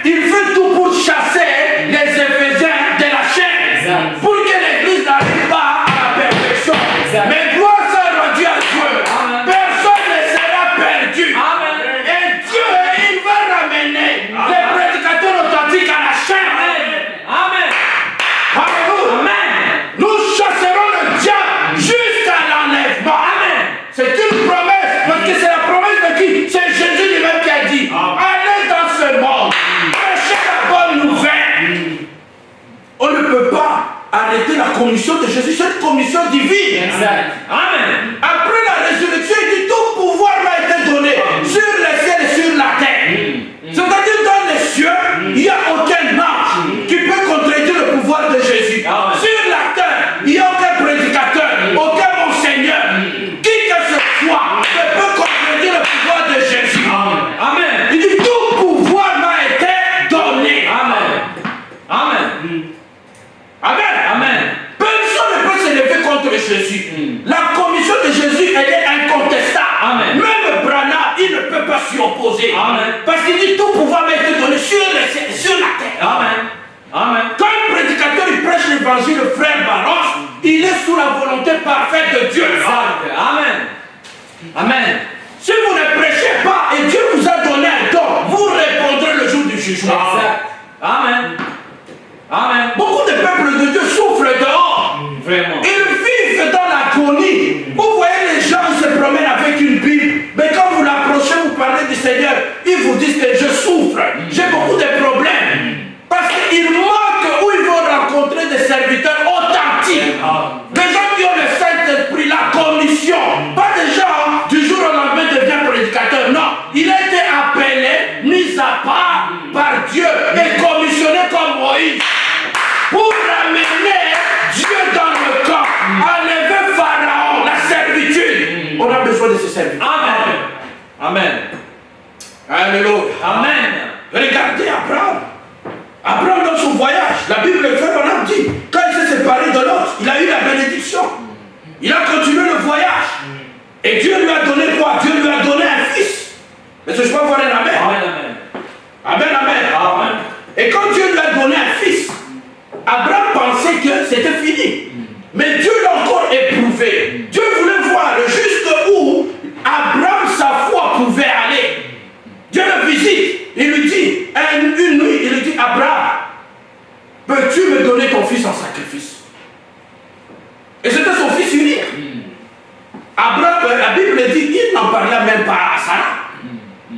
Il fait tout pour chasser les Éphésiens de la chair. Exact. Pour que l'église n'arrive pas à la perfection. Exact. Mais gloire soit rendue à Dieu. Amen. Personne ne sera perdu. Amen. Et Dieu, il va ramener les prédicateurs authentiques à la chair. Amen. Alléluia. Amen. Nous chasserons le diable jusqu'à l'enlèvement. Amen. C'est une promesse. Parce que c'est la promesse de qui? C'est Jésus lui-même qui a dit, allez dans ce monde, prêchez la bonne nouvelle. On ne peut pas arrêter la commission de Jésus, cette commission divine. Exact. Amen. Après la résurrection, il dit tout pouvoir m'a été donné sur le ciel et sur la terre. C'est-à-dire dans les cieux, il n'y a aucun ange qui peut contredire le pouvoir de Jésus. Amen. Sur la terre, il n'y a aucun prédicateur, aucun monseigneur, qui que ce soit ne peut contredire le pouvoir de Jésus. Amen. Il dit tout pouvoir m'a été donné. Amen. Amen. Amen. Amen. Personne ne peut s'élever contre Jésus. La commission de Jésus, elle est incontestable. Amen. Même Branham, il ne peut pas s'y opposer. Amen. Parce qu'il dit tout pouvoir m'a été donné sur le ciel et sur la terre. Amen. Amen. Quand un prédicateur il prêche l'évangile, le frère Baros, il est sous la volonté parfaite de Dieu. Amen. Amen. Si vous ne prêchez pas et Dieu vous a donné un don, vous jugement. Exact. Amen. Amen. Beaucoup de peuples de Dieu souffrent dehors. Vraiment. Ils vivent dans l'agonie. Vous voyez les gens se promènent avec une Bible, mais quand vous l'approchez, vous parlez du Seigneur, ils vous disent que je souffre, j'ai beaucoup de problèmes. Parce qu'il manque où ils vont rencontrer des serviteurs authentiques. Des gens qui ont le Saint-Esprit, la commission. Pas des gens du jour au lendemain deviennent prédicateurs. Non, il a été appelé, mis à part par Dieu et commissionné comme Moïse pour ramener Dieu dans le camp, enlever Pharaon, la servitude. On a besoin de ces serviteurs. Amen. Amen. Alléluia. Amen. Regardez Abraham. Abraham dans son voyage, la Bible le fait, on a dit, quand il s'est séparé de l'autre, il a eu la bénédiction. Il a continué le voyage. Et Dieu lui a donné quoi? Dieu lui a donné un fils. Mais je peux voir un amen. Amen. Amen, amen. Amen. Et quand Dieu lui a donné un fils, Abraham pensait que c'était fini. Mais Dieu l'a encore éprouvé. Dieu voulait voir jusqu'où Abraham, sa foi pouvait aller. Dieu le visite. Il lui dit, une nuit, il lui dit, Abraham, peux-tu me donner ton fils en sacrifice? Et c'était son fils unique. Abraham, la Bible dit, il n'en parla même pas à Sarah.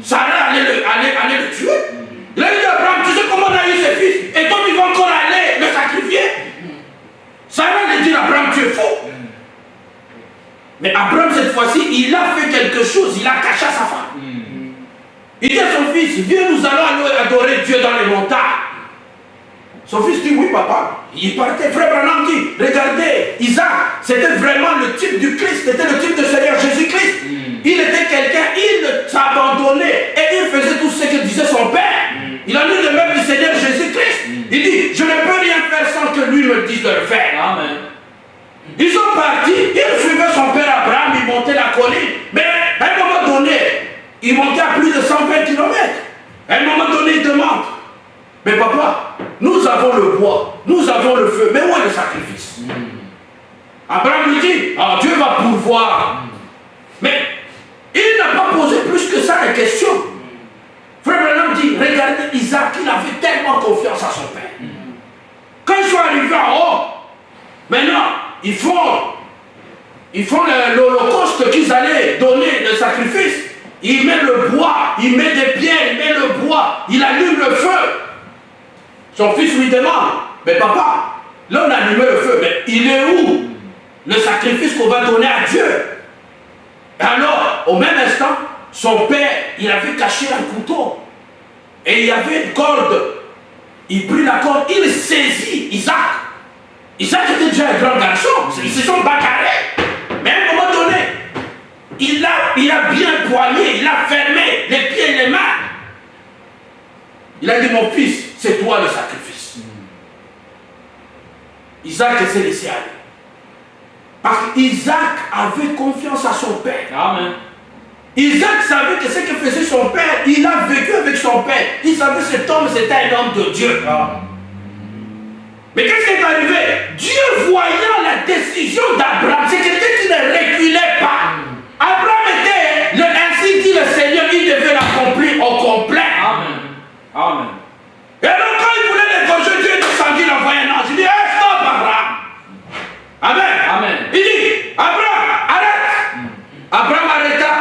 Sarah allait le tuer. Il a dit à Abraham, tu sais comment on a eu ce fils? Et toi, tu vas encore aller le sacrifier? Sarah lui dit à Abraham, tu es faux. Mais Abraham, cette fois-ci, il a fait quelque chose. Il a caché sa femme. Il dit à son fils, viens, nous allons aller adorer Dieu dans les montagnes. Son fils dit, oui papa. Il partait. Frère Branham dit, regardez, Isaac, c'était vraiment le type du Christ, c'était le type de Seigneur Jésus-Christ. Il était quelqu'un, il s'abandonnait et il faisait tout ce que disait son père. Il en est le même du Seigneur Jésus-Christ. Il dit, je ne peux rien faire sans que lui me dise de le faire. Amen. Ils sont partis, ils suivaient son père Abraham, ils montaient la colline. Mais à un moment donné, ils montaient à plus de 120 km. À un moment donné, ils demandent, mais papa, nous avons le bois, nous avons le feu, mais où est le sacrifice? Abraham lui dit, ah, Dieu va pourvoir. Mais il n'a pas posé plus que ça la question. Frère Branham dit, regardez Isaac, il avait tellement confiance à son père. Quand ils sont arrivés en haut, maintenant, ils font l'holocauste qu'ils allaient donner, le sacrifice. Il met le bois, il met des pierres, il met le bois, il allume le feu. Son fils lui demande, mais papa, là on a allumé le feu, mais il est où le sacrifice qu'on va donner à Dieu? Alors, au même instant, son père, il avait caché un couteau. Et il y avait une corde. Il prit la corde, il saisit Isaac. Isaac était déjà un grand garçon, ils se sont bagarrés. Mais à un moment donné, il a bien poigné, il a fermé les pieds et les mains. Il a dit, mon fils, c'est toi le sacrifice. Isaac s'est laissé aller. Parce qu'Isaac avait confiance à son père. Amen. Isaac savait que ce que faisait son père, il a vécu avec son père. Il savait que cet homme, c'était un homme de Dieu. Mais qu'est-ce qui est arrivé? Dieu, voyant la décision d'Abraham, c'est quelqu'un qui ne reculait pas. Abraham était, ainsi dit le Seigneur, il devait l'accomplir au complet. Amen. Amen. Et alors quand il voulait décocher, Dieu est descendu, il a envoyé un ange. Il dit, hey, stop Abraham. Amen. Amen. Il dit, Abraham, arrête. Abraham arrêta.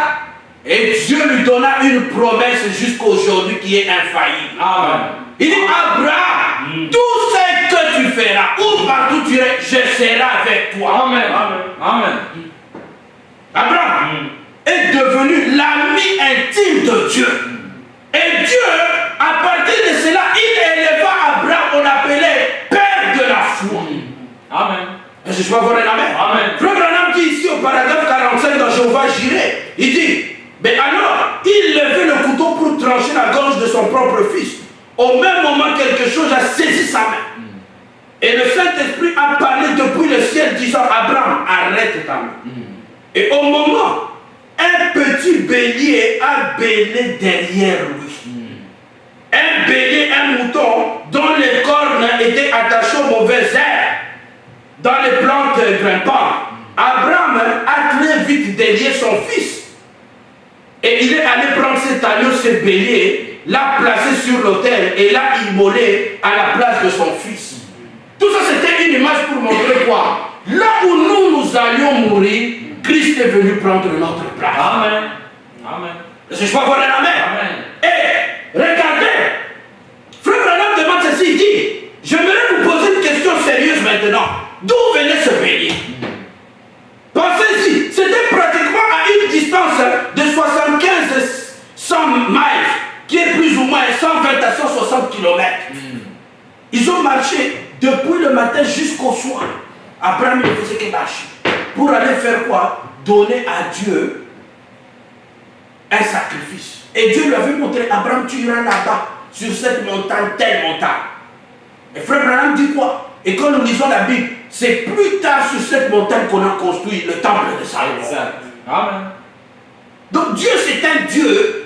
Et Dieu lui donna une promesse jusqu'aujourd'hui qui est infaillible. Amen. Il dit, Abraham, tout ce que tu feras, où partout tu irais, je serai avec toi. Amen. Amen. Amen. Abraham est devenu l'ami intime de Dieu. Et Dieu, à partir de cela, il éleva Abraham, on l'appelait Père de la foi. Amen. Est-ce que je peux avoir un amen? Amen. Frère Branham dit ici au paragraphe 45 dans Jéhovah Jireh, il dit, mais alors, il levait le couteau pour trancher la gorge de son propre fils. Au même moment, quelque chose a saisi sa main. Et le Saint-Esprit a parlé depuis le ciel, disant, Abraham, arrête ta main. Et au moment, un petit bélier a bêlé derrière lui. Un bélier, un mouton, dont les cornes étaient attachées aux mauvaises herbes, dans les plantes grimpantes. Abraham a très vite délié son fils. Et il est allé prendre cet agneau, ce bélier, l'a placé sur l'autel et l'a immolé à la place de son fils. Tout ça, c'était une image pour montrer quoi? Là où nous allions mourir, Christ est venu prendre notre place. Amen. Amen. Est-ce que je peux avoir un amen? Amen. Et regardez, Frère Branham demande ceci, il dit, j'aimerais vous poser une question sérieuse maintenant. D'où venait ce bélier? Pensez-y, c'était pratiquement à une distance de 75-100 miles, qui est plus ou moins 120 à 160 km. Ils ont marché depuis le matin jusqu'au soir. Abraham ne faisait que marcher. Pour aller faire quoi? Donner à Dieu un sacrifice. Et Dieu lui avait montré, Abraham, tu iras là-bas, sur cette montagne, telle montagne. Et Frère Branham dit quoi? Et quand nous lisons la Bible, c'est plus tard sur cette montagne qu'on a construit le temple de Salomon. Exact. Amen. Donc Dieu, c'est un Dieu,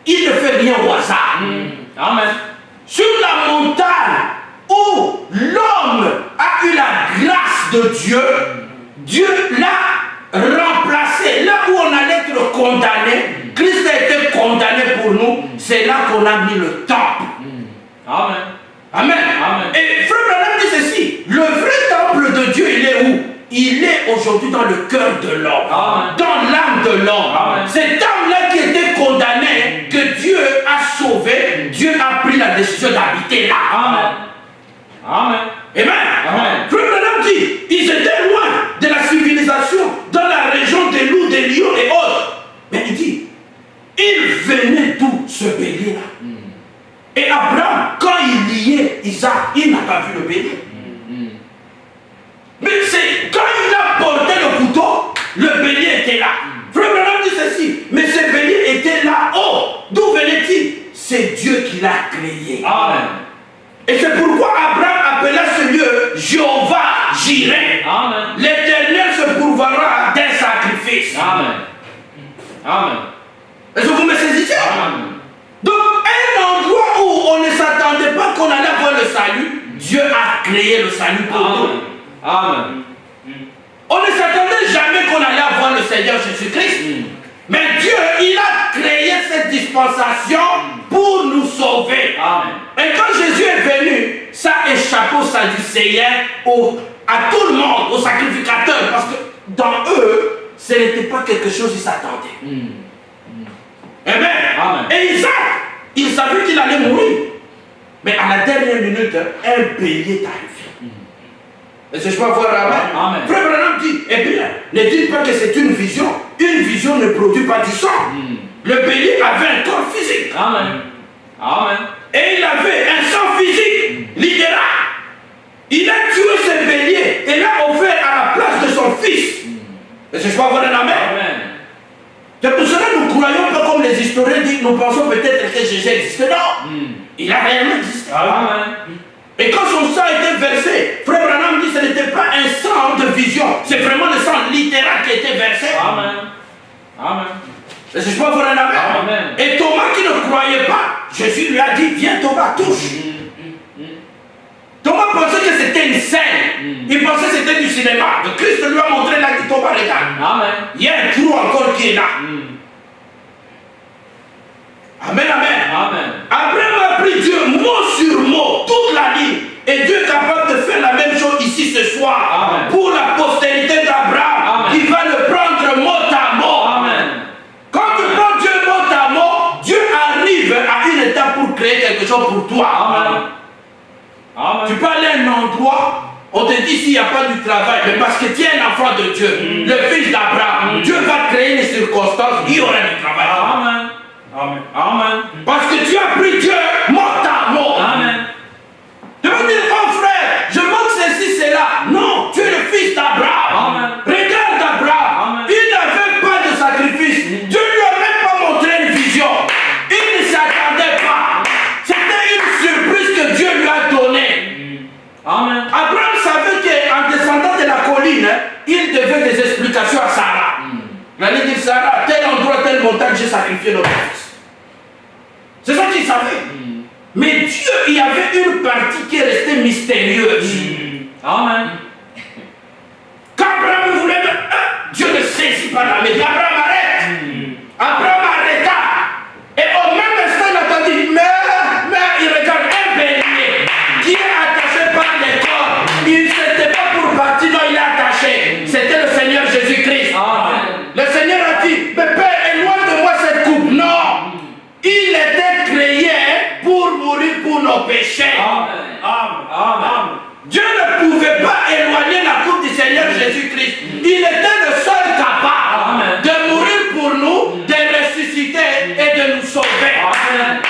il ne fait rien au hasard. Amen. Sur la montagne où l'homme a eu la grâce de Dieu, Dieu l'a remplacé. Là où on allait être condamné, Christ a été condamné pour nous, c'est là qu'on a mis le temple. Amen. Amen. Amen. Et Frère Branham dit ceci, le vrai temple de Dieu, il est où? Il est aujourd'hui dans le cœur de l'homme, dans l'âme de l'homme. Cette âme-là qui était condamnée, que Dieu a sauvé, Dieu a pris la décision d'habiter là. Amen. Amen. Amen. Amen. Frère Branham dit, ils étaient loin de la civilisation, dans la région des loups, des lions et autres. Mais il dit, il venait d'où ce bélier-là? Et Abraham, quand il liait Isaac, il n'a pas vu le bélier. Mais c'est quand il a porté le couteau, le bélier était là. Frère Branham dit ceci, mais ce bélier était là-haut. D'où venait-il? C'est Dieu qui l'a créé. Amen. Et c'est pourquoi Abraham appela ce lieu Jéhovah Jireh. Amen. L'Éternel se pourvoira d'un sacrifice. Amen. Amen. Est-ce que vous me saisissez? Amen. Donc, un endroit où on ne s'attendait pas qu'on allait avoir le salut, Dieu a créé le salut pour nous. Amen. On ne s'attendait jamais qu'on allait avoir le Seigneur Jésus-Christ. Mais Dieu, il a créé cette dispensation pour nous sauver. Amen. Et quand Jésus est venu, ça a échappé aux Sadducéens, à tout le monde, aux sacrificateurs, parce que dans eux, ce n'était pas quelque chose qu'ils s'attendaient. Amen. Amen. Et Isaac, il savait qu'il allait mourir. Mais à la dernière minute, un bélier est arrivé. Est-ce que je peux avoir amen? Amen. Frère Branham dit, eh bien, ne dites pas que c'est une vision. Une vision ne produit pas du sang. Le bélier avait un corps physique. Amen. Amen. Et il avait un sang physique, littéral. Il a tué ce bélier et l'a offert à la place de son fils. Est-ce que je peux avoir un amen? Amen. C'est pour cela que nous ne croyons pas comme les historiens disent, nous pensons peut-être que Jésus existe. Non, il a réellement existé. Amen. Et quand son sang était versé, Frère Branham dit que ce n'était pas un sang de vision, c'est vraiment le sang littéral qui était versé. Amen. Amen. Est-ce que je peux avoir un amen? Amen. Et Thomas qui ne croyait pas, Jésus lui a dit, viens Thomas, touche. Thomas pensait que c'était une scène. Il pensait que c'était du cinéma. Le Christ lui a montré là, dit Thomas, regarde. Amen. Il y a un trou encore qui est là. Amen, amen. Amen. Abraham a pris Dieu mot sur mot, toute la ligne. Et Dieu est capable de faire la même chose ici ce soir. Amen. Pour la postérité d'Abraham, qui va le prendre mot à mot. Amen. Quand tu prends Dieu mot à mot, Dieu arrive à une étape pour créer quelque chose pour toi. Amen. Amen. Tu peux aller à un endroit, on te dit s'il n'y a pas du travail, mais parce que tu es un enfant de Dieu, le fils d'Abraham, Dieu va créer les circonstances, il y aura du travail. Amen. Amen. Amen. Parce que tu as pris Dieu mot à mot. Amen. Tu vas dire, oh frère, je manque ceci, c'est là. Non, tu es le fils d'Abraham. Amen. Regarde Abraham. Amen. Il n'avait pas de sacrifice. Dieu ne lui a même pas montré une vision. Il ne s'attendait pas. C'était une surprise que Dieu lui a donnée. Amen. Abraham savait qu'en descendant de la colline, il devait des explications à Sarah. Il allait dire, Sarah, tel endroit, telle montagne, j'ai sacrifié notre fils. C'est ça qu'il savait. Mais Dieu, il y avait une partie qui est restée mystérieuse. Amen. Quand Abraham voulait, Dieu ne saisit pas la main. Abraham arrête. Abraham arrêta. Et au même instant, il a dit, Amen. Dieu ne pouvait pas éloigner la coupe du Seigneur Jésus-Christ. Il était le seul capable de mourir pour nous, de ressusciter et de nous sauver. Amen.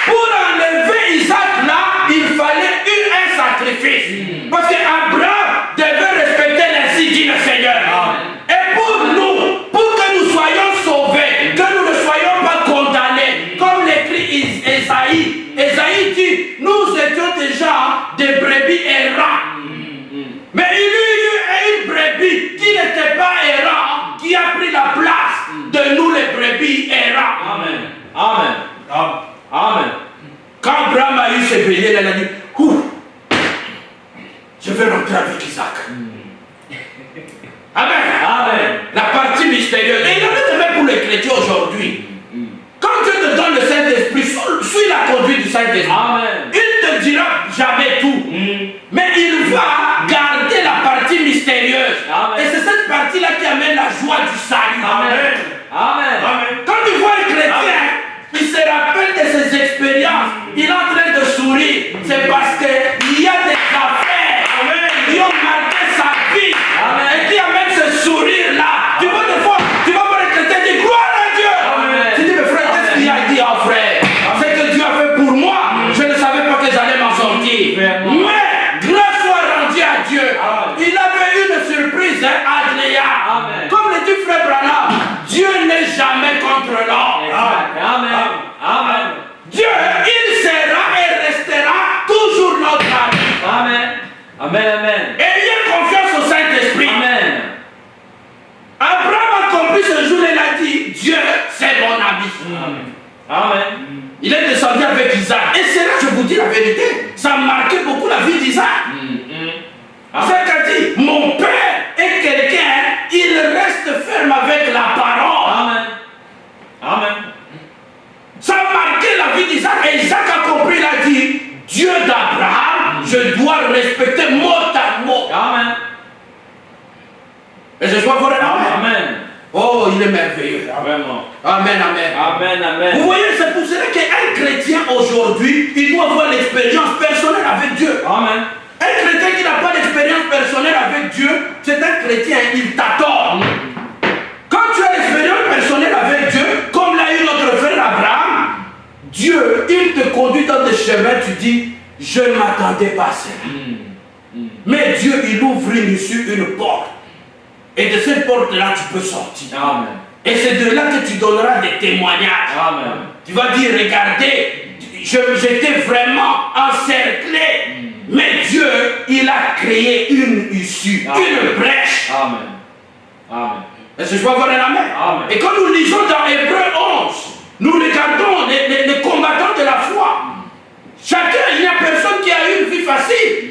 Pour enlever Isaac là, il fallait un sacrifice. Parce qu'Abraham devait respecter l'insigne dit le Seigneur. Et pour nous, pour que nous soyons sauvés, que nous ne soyons pas condamnés, comme l'écrit Ésaïe dit, nous étions déjà des brebis errants. Mais il y a eu une brebis qui n'était pas errant, qui a pris la place de nous les brebis errants. Amen. Amen. Amen. Quand Abraham a eu ce bélier, il a dit, je vais rentrer avec Isaac. Amen. Amen. La partie mystérieuse. Et il en est de même pour les chrétiens aujourd'hui. Quand Dieu te donne le Saint-Esprit, suis la conduite du Saint-Esprit. Il ne te dira jamais tout. Mais il va garder la partie mystérieuse. Et c'est cette partie-là qui amène la joie du salut. Amen. Amen. Quand tu vois un chrétien, il se rappelle de ses expériences. Il est en train de sourire. C'est parce qu'il y a des affaires qui ont marqué sa vie. Et qui amènent ce sourire-là. Tu vois des fois, tu vas voir un chrétien dire gloire à Dieu. Tu dis, mais frère, qu'est-ce qu'il y a dit, frère? C'est que Dieu a fait pour moi. Je ne savais pas que j'allais m'en sortir. Mais grâce soit rendue à Dieu. Il avait une surprise agréable. Comme le dit frère Branham, Dieu n'est jamais contre l'homme. Amen. Dieu, il sera et restera toujours notre ami. Amen. Ayez confiance au Saint-Esprit. Amen. Abraham a compris ce jour, il a dit, Dieu, c'est mon ami. Amen. Il est descendu avec Isaac. Et c'est là, je vous dis la vérité, ça a marqué beaucoup la vie d'Isaac. Isaac a dit, mon père est quelqu'un, il reste ferme avec la parole. Amen. Ça a marqué la vie d'Isaac. Et Isaac a compris, il a dit, Dieu d'Abraham, je dois respecter mot à mot. Amen. Et je dois voir un Amen. Oh, il est merveilleux. Vraiment. Amen. Vous voyez, c'est pour cela qu'un chrétien aujourd'hui, il doit avoir l'expérience personnelle avec Dieu. Amen. Un chrétien qui n'a pas d'expérience personnelle avec Dieu, c'est un chrétien, il t'attend. Quand tu as l'expérience personnelle avec Dieu, comme l'a eu notre frère Abraham, Dieu, il te conduit dans des chemins, tu dis, je ne m'attendais pas à cela. Mais Dieu, il ouvre une issue, une porte. Et de cette porte-là, tu peux sortir. Amen. Et c'est de là que tu donneras des témoignages. Amen. Tu vas dire, regardez, j'étais vraiment encerclé. Mais Dieu, il a créé une issue, une brèche. Amen. Est-ce que je peux avoir un amen? Et quand nous lisons dans Hébreux 11, nous regardons les combattants de la foi. Chacun, il n'y a personne qui a eu une vie facile.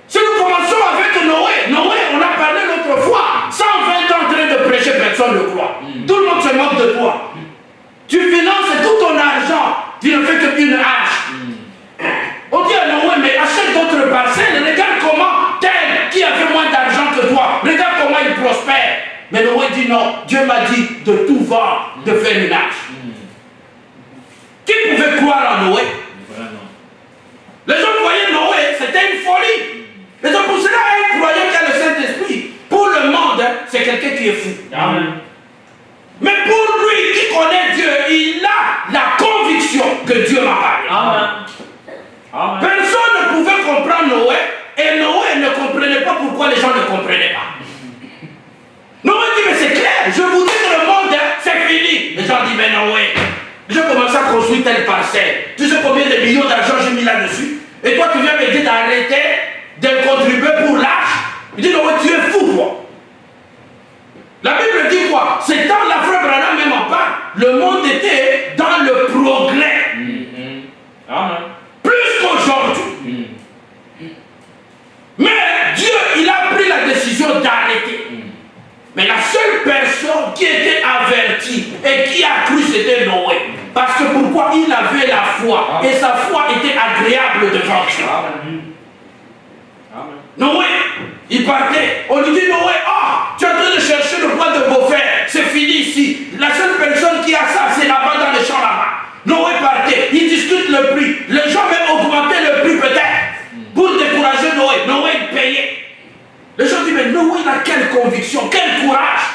Si nous commençons avec Noé, on a parlé l'autre fois, 120 ans en train de prêcher, personne ne croit. Tout le monde se moque de toi. Tu finances tout ton argent, tu ne fais qu'une hache. On dit à Noé, mais achète d'autres parcelles, regarde comment tel qui avait moins d'argent que toi, regarde comment il prospère. Mais Noé dit non, Dieu m'a dit de tout vendre, de faire une hache. Qui pouvait croire en Noé? Les gens voyaient Noé, c'était une folie. Et c'est pour cela un croyant qui a le Saint-Esprit, pour le monde, c'est quelqu'un qui est fou. Amen. Mais pour lui qui connaît Dieu, il a la conviction que Dieu m'a parlé. Amen. Personne ne pouvait comprendre Noé, et Noé ne comprenait pas pourquoi les gens ne comprenaient pas. Noé dit, mais c'est clair, je vous dis que le monde, c'est fini. Les gens disent, mais Noé, j'ai commencé à construire telle parcelle. Tu sais combien de millions d'argent j'ai mis là-dessus? Et toi, tu viens me dire d'arrêter de contribuer pour l'âge. Il dit, Noé, tu es fou, toi. La Bible dit quoi? C'est dans la frère Branham même en parle. Le monde était dans le progrès. Amen. Plus qu'aujourd'hui. Mais Dieu, il a pris la décision d'arrêter. Mais la seule personne qui était avertie et qui a cru, c'était Noé. Parce que pourquoi? Il avait la foi. Et sa foi était agréable devant Dieu. Noé, il partait. On lui dit, Noé, tu es en train de chercher le bois de Beaufer. C'est fini ici. La seule personne qui a ça, c'est là-bas dans les champs là-bas. Noé partait. Il discute le le prix. Les gens même augmentaient le prix peut-être pour décourager Noé. Noé payait. Les gens disent, mais Noé, il a quelle conviction, quel courage.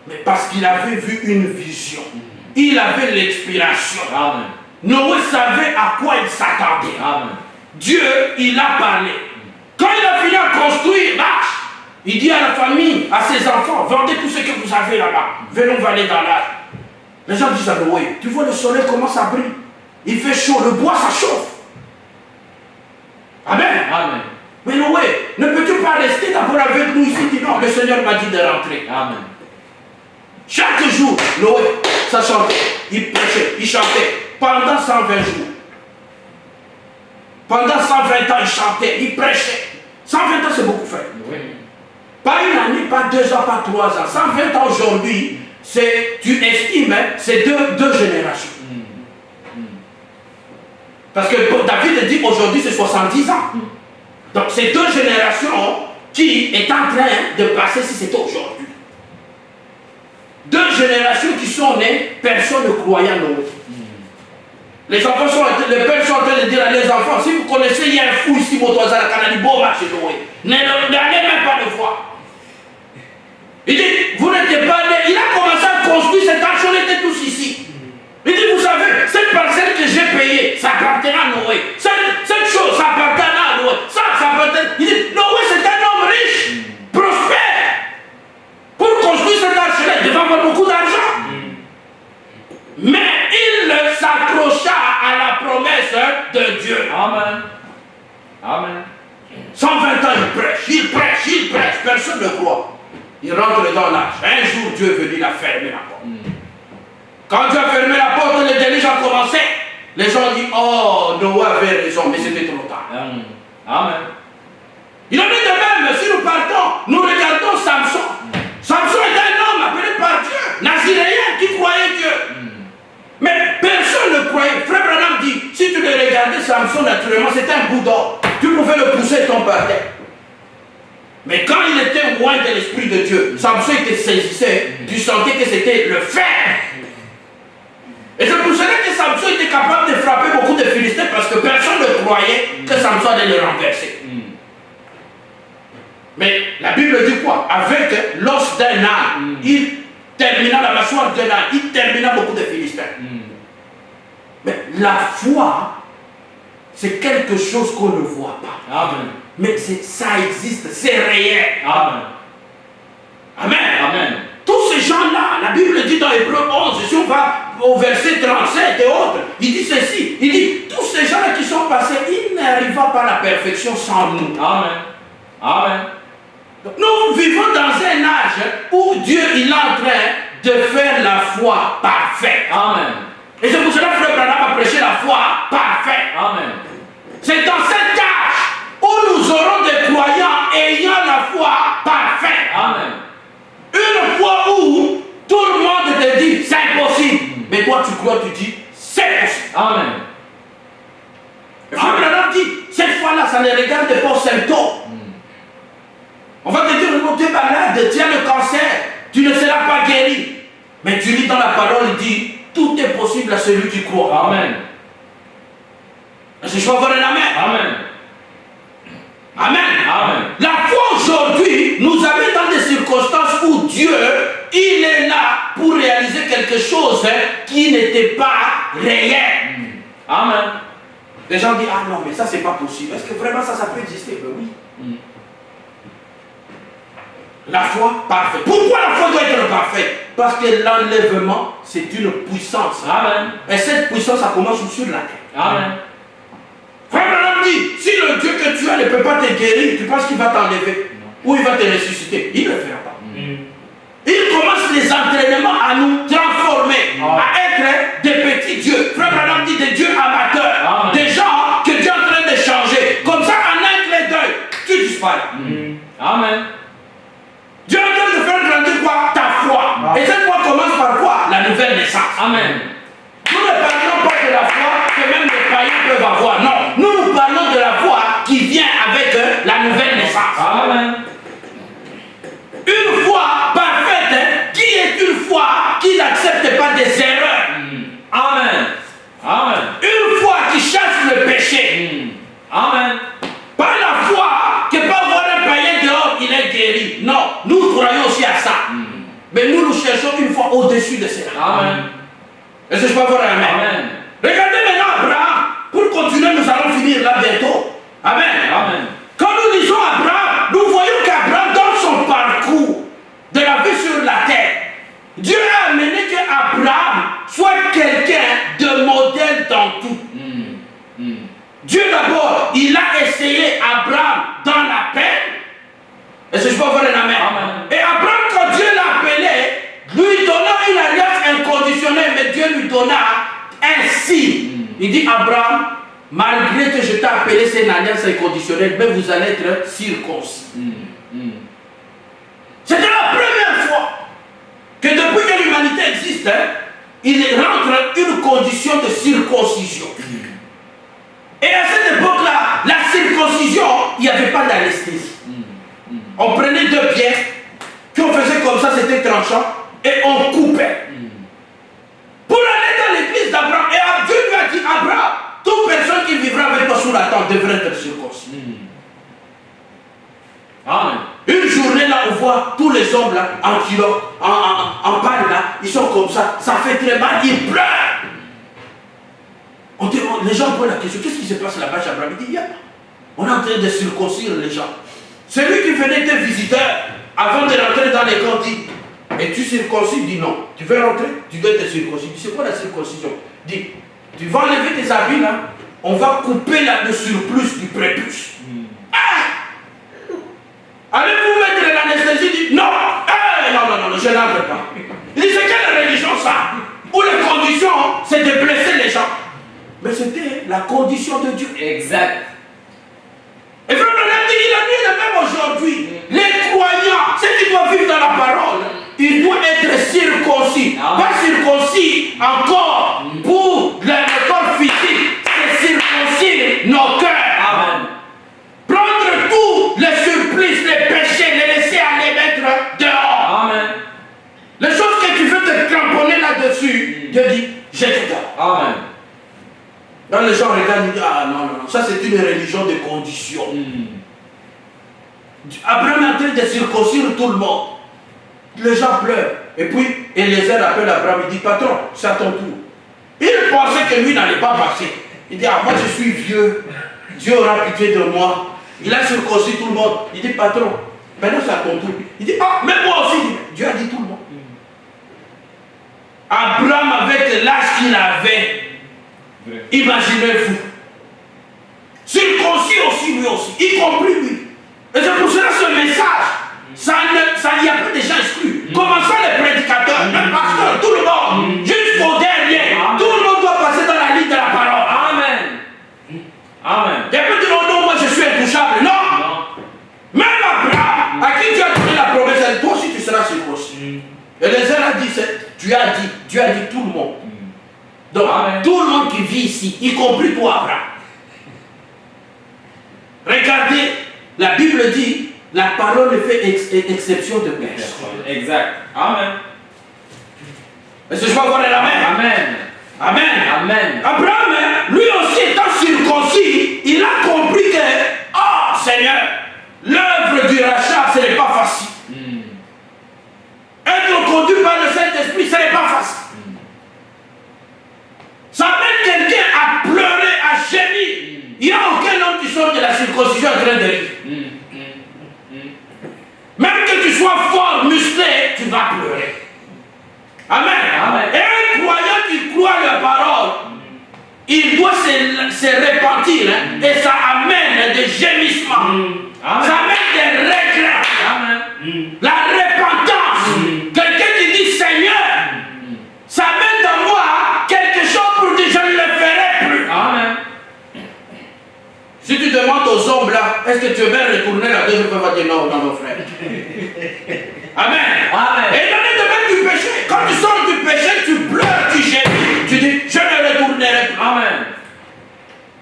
Mais parce qu'il avait vu une vision. Il avait l'expiration. Noé savait à quoi il s'attendait. Dieu, il a parlé. Quand il a fini à construire l'arche, il dit à la famille, à ses enfants, vendez tout ce que vous avez là-bas. Venons, on va aller dans l'arche. Les gens disent à Noé, tu vois le soleil comment ça brille. Il fait chaud, le bois ça chauffe. Amen. Amen. Mais Noé, ne peux-tu pas rester d'abord avec nous ici? Il dit non, le Seigneur m'a dit de rentrer. Amen. Chaque jour, Noé, ça chantait, il prêchait, il chantait. Pendant 120 jours. Pendant 120 ans, il chantait, il prêchait. 120 ans, c'est beaucoup fait. Oui. Pas une année, pas 2 ans, pas 3 ans. 120 ans aujourd'hui, tu estimes, hein, c'est deux générations. Parce que David dit aujourd'hui, c'est 70 ans. Donc, c'est 2 générations qui est en train de passer si c'était aujourd'hui. 2 générations qui sont nées, personne ne croyait en Noé. Les pères sont en train de dire à les enfants, si vous connaissez, il y a un fou ici, Motoza, la Canadibo, chez Noé. N'allez même pas le voir. Il dit, vous n'étiez pas nés. Il a commencé à construire cette arche, on était tous ici. Il dit, vous savez, cette parcelle que j'ai payée, ça appartient à Noé. Cette chose, ça appartient à Noé. Ça appartient. Il dit, Noé, c'est un homme riche, prospère. Pour construire cette arche-là, il devait avoir beaucoup d'argent. Mais il s'accrocha à la promesse de Dieu. Amen. Amen. 120 ans, il prêche, personne ne croit. Il rentre dans l'arche. Un jour, Dieu est venu, il a fermé la porte. Quand Dieu a fermé la porte, les déluges ont commencé. Les gens ont dit, oh, Noé avait raison, mais c'était trop tard. Amen. Il en est de même, si nous partons, nous regardons Samson. Samson est un homme appelé par Dieu, naziréen, qui croyait Dieu. Mais personne ne croyait. Frère Branham dit, si tu le regardais Samson naturellement, c'était un bout d'or. Tu pouvais le pousser et tomber par terre. Mais quand il était loin de l'Esprit de Dieu, Samson était saisissé, tu sentais que c'était le fer. Et c'est pour cela que Samson était capable de frapper beaucoup de Philistins parce que personne ne croyait que Samson allait le renverser. Mais la Bible dit quoi? Avec l'os d'un âne, il termina la mâchoire d'un âne, il termina beaucoup de Philistins. Mais la foi, c'est quelque chose qu'on ne voit pas. Amen. Mais ça existe, c'est réel. Amen. Amen. Amen. Tous ces gens-là, la Bible dit dans Hébreux 11, si on va au verset 37 et autres, il dit ceci, il dit, tous ces gens-là qui sont passés, ils n'arrivent pas à la perfection sans nous. Amen. Amen. Nous vivons dans un âge où Dieu il est en train de faire la foi parfaite. Amen. Et c'est pour cela que Frère Branham a prêché la foi parfaite. Amen. C'est dans cet âge où nous aurons des croyants ayant la foi parfaite. Amen. Une foi où tout le monde te dit c'est impossible. Mais toi tu crois, tu dis c'est possible. Amen. Frère Branham dit, cette foi-là, ça ne regarde pas aux symptômes. On va te dire, non, tu es malade, tu as le cancer, tu ne seras pas guéri. Mais tu lis dans la parole, il dit, tout est possible à celui qui croit. Amen. Est-ce que je peux avoir un amen? Amen. Amen. Amen. La foi aujourd'hui nous amène dans des circonstances où Dieu, il est là pour réaliser quelque chose qui n'était pas réel. Amen. Les gens disent, ah non, mais ça c'est pas possible. Est-ce que vraiment ça peut exister? Ben oui. La foi parfaite. Pourquoi la foi doit être parfaite? Parce que l'enlèvement, c'est une puissance. Amen. Et cette puissance, ça commence sur la terre. Amen. Frère Branham dit, si le Dieu que tu as ne peut pas te guérir, tu penses qu'il va t'enlever? Ou il va te ressusciter? Il ne le fera pas. Il commence les entraînements à nous transformer, à être des petits dieux. Frère Branham dit des dieux amateurs. Des gens que Dieu est en train de changer. Comme ça, en un clin d'œil, tu disparais. Amen. Dieu est en train de faire grandir quoi? Ta foi. Et cette foi commence par quoi? La nouvelle naissance. Amen. Nous ne parlons pas de la foi que même les païens peuvent avoir. Non. Nous parlons de la foi qui vient avec la nouvelle naissance. Amen. Une foi parfaite qui est une foi qui n'accepte pas des erreurs. Amen. Amen. Une foi Amen. Pas la foi que peut avoir un païen dehors, il est guéri. Non, nous croyons aussi à ça. Mais nous cherchons une foi au-dessus de cela. Amen. Est-ce que je peux avoir un amen? Amen. Regardez maintenant Abraham. Pour continuer, nous allons finir là bientôt. Amen. Amen. Quand nous lisons Abraham, nous voyons qu'Abraham, dans son parcours de la vie sur la terre, Dieu a amené qu'Abraham soit quelqu'un de modèle dans tout. Dieu d'abord, il a essayé Abraham dans la peine. Est-ce que je peux avoir un amen? Amen. Et Abraham, quand Dieu l'a appelé, lui donna une alliance inconditionnelle, mais Dieu lui donna un signe. Il dit, Abraham, malgré que je t'ai appelé, c'est une alliance inconditionnelle, mais vous allez être circoncis. C'était la première fois que depuis que l'humanité existe, il rentre une condition de circoncision. Et à cette époque-là, la circoncision, il n'y avait pas d'anesthésie. On prenait deux pierres, qu'on faisait comme ça, c'était tranchant, et on coupait. Pour aller dans l'église d'Abraham, et Dieu lui a dit, Abraham, toute personne qui vivra avec toi sous la tente devrait être circoncis. Amen. Une journée là, on voit tous les hommes là, en culotte, en panne là, ils sont comme ça fait très mal, ils pleurent. Les gens posent la question, qu'est-ce qui se passe là-bas chez Abraham? Il dit, on est en train de circoncire les gens. Celui qui venait te visiter, avant de rentrer dans les camps, dit, et tu circoncis? Dit non. Tu veux rentrer? Tu dois être circoncis. C'est quoi la circoncision? Dit, tu vas enlever tes habits là, on va couper là le surplus du prépuce. Allez-vous mettre l'anesthésie? Dit non. Non, je n'entre pas. Il dit, c'est quelle religion ça? Où la condition, c'est de blesser les gens. Mais c'était la condition de Dieu. Exact. Et frère Branham dit, il a dit même aujourd'hui, les croyants, ceux qui doivent vivre dans la parole, ils doivent être circoncis. Pas circoncis encore pour le corps physique, c'est circoncis nos cœurs. Amen. Prendre tout les surplices, les péchés, les laisser aller mettre dehors. Amen. Les choses que tu veux te cramponner là-dessus, Dieu dit, jette dehors. Amen. Quand les gens regardent, ils disent, ah non, ça c'est une religion de condition. Abraham est en train de circoncire tout le monde. Les gens pleurent. Et puis, Eliezer appelle Abraham, il dit, patron, c'est à ton tour. Il pensait que lui n'allait pas passer. Il dit, moi je suis vieux, Dieu aura pitié de moi. Il a circoncis tout le monde. Il dit, patron, maintenant c'est à ton tour. Il dit, mais moi aussi. Dieu a dit tout le monde. Abraham, avec l'âge qu'il avait, imaginez-vous, circoncis aussi lui aussi, y compris lui. Et c'est pour cela ce message, il n'y a pas de gens exclus. Commençant les prédicateurs, le pasteur, tout le monde, jusqu'au dernier, tout le monde doit passer dans la ligne de la parole. Amen. Amen. Il n'y a pas de dire, non, moi je suis intouchable. Non. Même Abraham, à qui Dieu a donné la promesse, toi aussi tu seras circoncis. Et les uns a dit, Dieu a dit tout le monde. Donc, amen. Tout le monde qui vit ici, y compris toi, Abraham. Regardez, la Bible dit, la parole fait exception de personne. Exact. Amen. Est-ce que je peux avoir un amen? Amen. Amen. Amen. Abraham, lui aussi étant circoncis, il a compris que, oh Seigneur, l'œuvre du rachat, ce n'est pas facile. Être conduit par le Saint-Esprit, ce n'est pas facile. Ça amène quelqu'un à pleurer, à gémir. Il n'y a aucun homme qui sort de la circoncision en train de rire. Même que tu sois fort, musclé, tu vas pleurer. Amen. Amen. Et un croyant qui croit la parole, il doit se repentir. Et ça amène des gémissements. Ça amène des regrets. Amen. La repentance. Quelqu'un qui dit Seigneur, ça amène dans moi quelque chose pour dire je ne le ferai plus. Amen. Si tu demandes aux hommes là, est-ce que tu veux retourner la deuxième fois, va dire non, mon frère. Amen. Amen. Et dans le domaine du péché, quand tu sors du péché, tu pleures, tu gémis, tu dis je ne retournerai plus. Amen.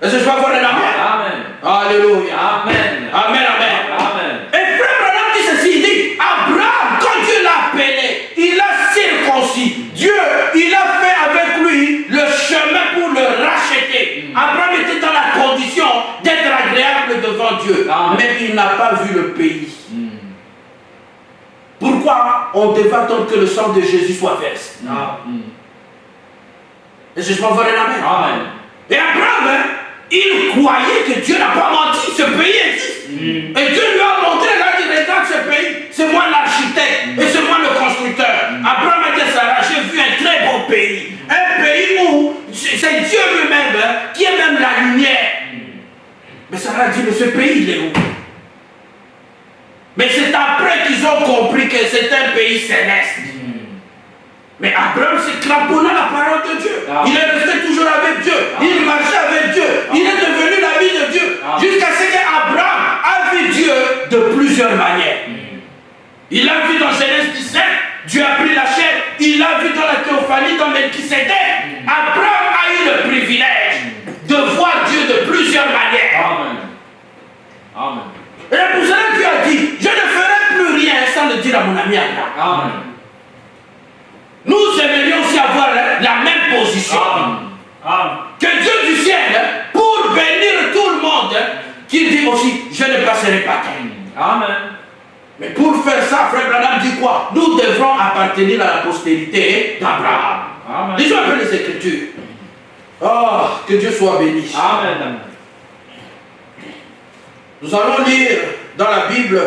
Est-ce que je peux avoir un amen? Amen. Alléluia. Amen. Amen, amen. Amen. Et frère Branham dit ceci, il dit Abraham, quand Dieu l'a appelé, il a circoncis. Dieu, il a fait avec lui le chemin pour le racheter. Abraham était dans la condition d'être Dieu, Amen. mais il n'a pas vu le pays. Pourquoi on devait attendre que le sang de Jésus soit versé? Et je m'en ferai la main. Amen. Et Abraham, hein, il croyait que Dieu n'a pas menti, ce pays existe. Et Dieu lui a montré, il a dit, regarde ce pays, c'est moi l'architecte et c'est moi le constructeur. Abraham a dit, Sarah, j'ai vu un très beau pays. Un pays où c'est Dieu lui-même, hein, qui est même la lumière. Mais Sarah a dit, mais ce pays, il est où? Mais c'est après qu'ils ont compris que c'est un pays céleste. Mais Abraham s'est cramponné à la parole de Dieu. Il est resté toujours avec Dieu. Il marchait avec Dieu. Il est devenu l'ami de Dieu. Jusqu'à ce qu'Abraham a vu Dieu de plusieurs manières. Il l'a vu dans Genèse 17. Dieu a pris la chair. Il l'a vu dans la théophanie, dans Melchisédek. Abraham a eu le privilège de voir Dieu de plusieurs manières. Amen. Amen. Et pour cela, Dieu a dit, je ne ferai plus rien sans le dire à mon ami Abraham. Amen. Nous aimerions aussi avoir la même position. Amen. Que Dieu du ciel, pour bénir tout le monde, qu'il dit aussi, je ne passerai pas terre. Amen. Mais pour faire ça, frère Branham dit quoi? Nous devrons appartenir à la postérité d'Abraham. Amen. Lisons un peu les Écritures. Oh, que Dieu soit béni. Amen. Nous allons lire dans la Bible.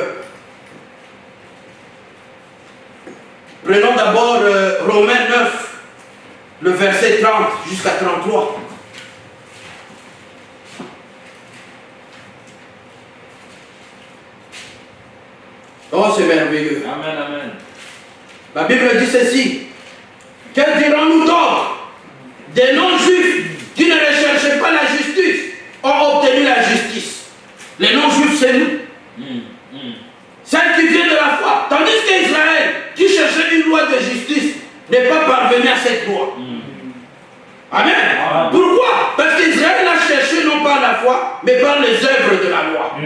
Prenons d'abord Romains 9, le verset 30 jusqu'à 33. Oh, c'est merveilleux. Amen. Amen. La Bible dit ceci. Que dirons-nous donc? Des non-juifs qui ne recherchaient pas la justice ont obtenu la justice. Les non-juifs, c'est nous. Celles qui viennent de la foi. Tandis qu'Israël, qui cherchait une loi de justice, n'est pas parvenu à cette loi. Amen. Pourquoi? Parce qu'Israël a cherché non par la foi, mais par les œuvres de la loi.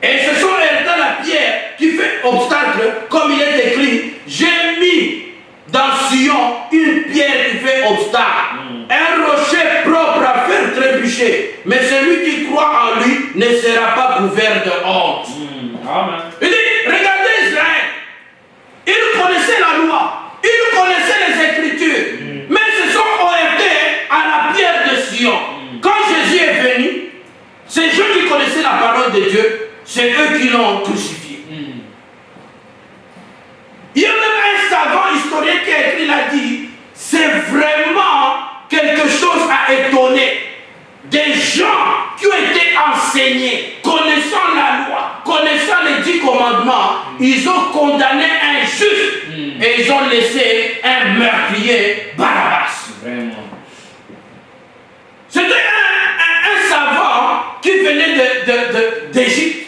Et ce sont dans la pierre qui fait obstacle, comme il est écrit, j'ai mis dans Sion une pierre qui fait obstacle, un rocher propre à faire trébucher, mais celui qui croit en lui ne sera pas couvert de honte. Amen. Il dit, regardez Israël, ils connaissaient la loi, ils connaissaient les Écritures, mais se sont orientés à la pierre de Sion. Quand Jésus est venu, ces gens qui connaissaient la parole de Dieu, c'est eux qui l'ont crucifié. Il y a même un savant historien qui a écrit, il a dit, c'est vraiment quelque chose à étonner. Des gens qui ont été enseignés, connaissant la loi, connaissant les 10 commandements, ils ont condamné un juste et ils ont laissé un meurtrier Barabbas. Vraiment. C'était un savant qui venait d'Égypte.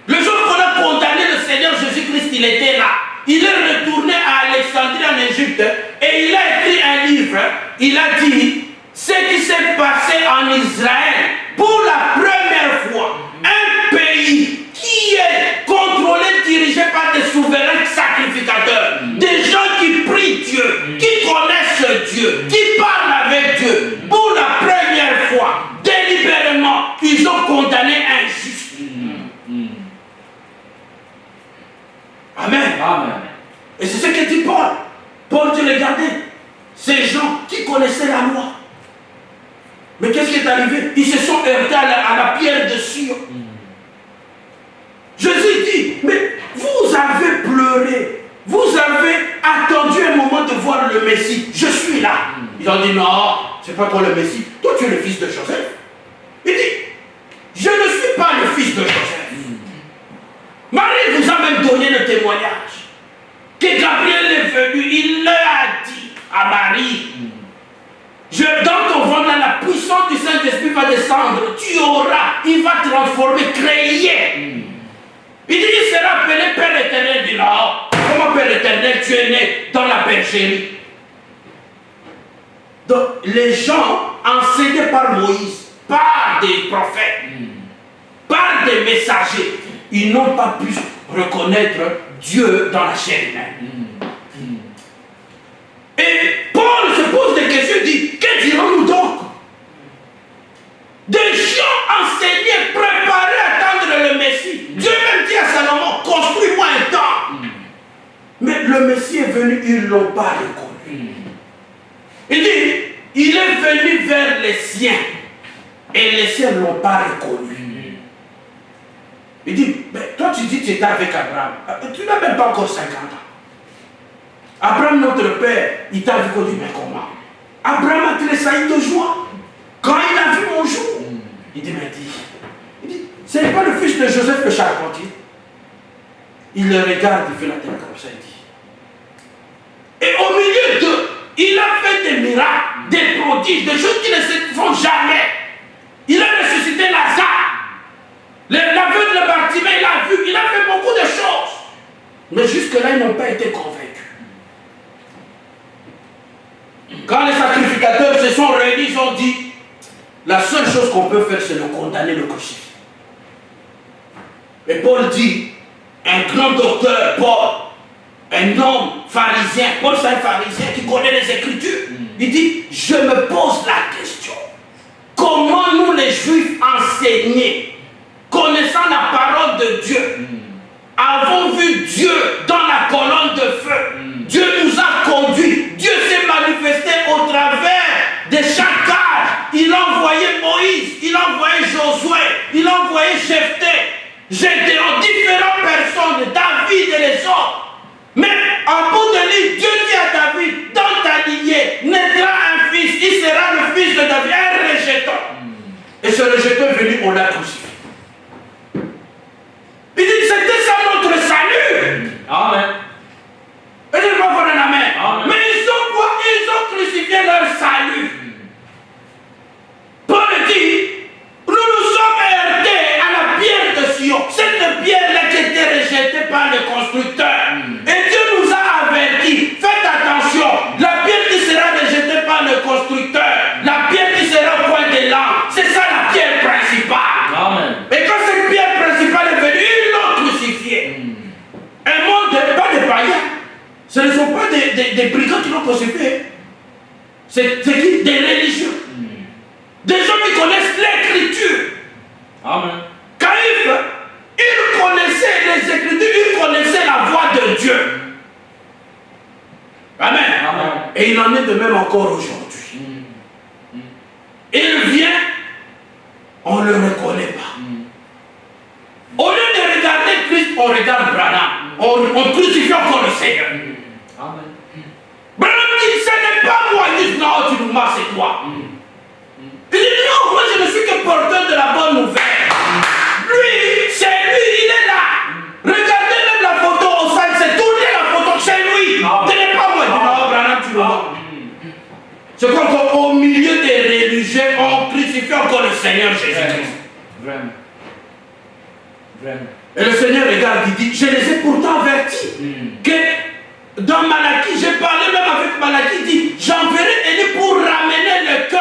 Le jour qu'on a condamné le Seigneur Jésus-Christ, il était là. Il est retourné à Alexandrie en Égypte et il a écrit un livre. Il a dit ce qui s'est passé en Israël pour la première fois. Un pays qui est contrôlé, dirigé par des souverains sacrificateurs. Des gens qui prient Dieu, qui connaissent Dieu, qui parlent avec Dieu. Pour la première fois, délibérément, ils ont condamné un juif. Amen. Amen. Et c'est ce que dit Paul. Paul dit, regardez, ces gens qui connaissaient la loi. Mais qu'est-ce qui est arrivé? Ils se sont heurtés à la pierre de Sion. Jésus dit, mais vous avez pleuré. Vous avez attendu un moment de voir le Messie. Je suis là. Ils ont dit, non, c'est pas toi le Messie. Toi, tu es le fils de Joseph. Il dit, je ne suis pas le fils de Joseph. Marie vous a même donné le témoignage que Gabriel est venu, il leur a dit à Marie, dans ton ventre, la puissance du Saint-Esprit va descendre, tu auras, il va transformer, créer. Il dit, il sera appelé Père éternel. Il dit, non, comment Père éternel, tu es né dans la bergerie? Donc, les gens enseignés par Moïse, par des prophètes, par des messagers, ils n'ont pas pu reconnaître Dieu dans la chair humaine. Et Paul se pose des questions, il dit, que dirons-nous donc? Des gens enseignés, préparés à venu, ils ne l'ont pas reconnu. Il dit, il est venu vers les siens et les siens ne l'ont pas reconnu. Il dit, mais toi tu dis que tu étais avec Abraham. Tu n'as même pas encore 50 ans. Abraham, notre père, il t'a vu qu'on dit, mais comment? Abraham a tressailli de joie quand il a vu mon jour. Il dit, mais dit, ce n'est pas le fils de Joseph le charpentier. Il le regarde, il fait la tête comme ça, il dit. Et au milieu d'eux, il a fait des miracles, des prodiges, des choses qui ne se font jamais. Il a ressuscité Lazare. L'aveugle Bartimée, il a vu, il a fait beaucoup de choses. Mais jusque-là, ils n'ont pas été convaincus. Quand les sacrificateurs se sont réunis, ils ont dit, la seule chose qu'on peut faire, c'est le condamner, le crucifier. Et Paul dit, un grand docteur, Paul, un homme pharisien, Paul c'est un pharisien qui connaît les Écritures. Il dit, je me pose la question, comment nous les Juifs enseignés, connaissant la parole de Dieu, avons vu Dieu dans la colonne de feu. Dieu nous a conduits. Dieu s'est manifesté au travers de chaque âge. Il a envoyé Moïse, il a envoyé Josué, il a envoyé Jephthé, Gédéon, différentes personnes, David et les autres. Mais en bout de livre, Dieu dit à David, dans ta lignée naîtra un fils, il sera le fils de David, un rejeton. Et ce rejeton est venu, on l'a crucifié. Il dit, c'était ça notre salut. Amen. Et je vais voir un amen. Amen. Mais ils ont quoi? Ils ont crucifié leur salut. Paul dit, nous nous sommes heurtés à la pierre de Sion. Cette pierre-là qui était rejetée par le constructeur. Et Dieu nous a avertis. Faites attention. La pierre qui sera rejetée par le constructeur, la pierre qui sera au point de l'âme, c'est ça la pierre principale. Amen. Et quand cette pierre principale est venue, ils l'ont crucifié. Un monde, pas des païens. Ce ne sont pas des brigands qui l'ont crucifié. C'est qui? Des religieux. Des gens qui connaissent l'écriture. Amen. Caïphe, il connaissait les Écritures, il connaissait la voix de Dieu. Amen. Amen. Et il en est de même encore aujourd'hui. Il vient, on ne le reconnaît pas. Au lieu de regarder Christ, on regarde Branham. On crucifie encore le Seigneur. Amen. Branham dit, ce n'est pas moi. Il dit, non, tu nous mens, c'est toi. Il dit, non, moi je ne suis que porteur de la bonne nouvelle. Lui, c'est lui, il est là. Regardez même la photo au sein, c'est tourné la photo, c'est lui. Ce n'est pas moi. Il dit, non, Branham, tu nous mens. C'est comme qu'au milieu des religieux, on crucifie encore le Seigneur Jésus-Christ. Vraiment. Vraiment. Et le Seigneur regarde, il dit, je les ai pourtant avertis que dans Malachie, j'ai parlé même avec Malachie, il dit, j'enverrai Élie pour ramener le cœur.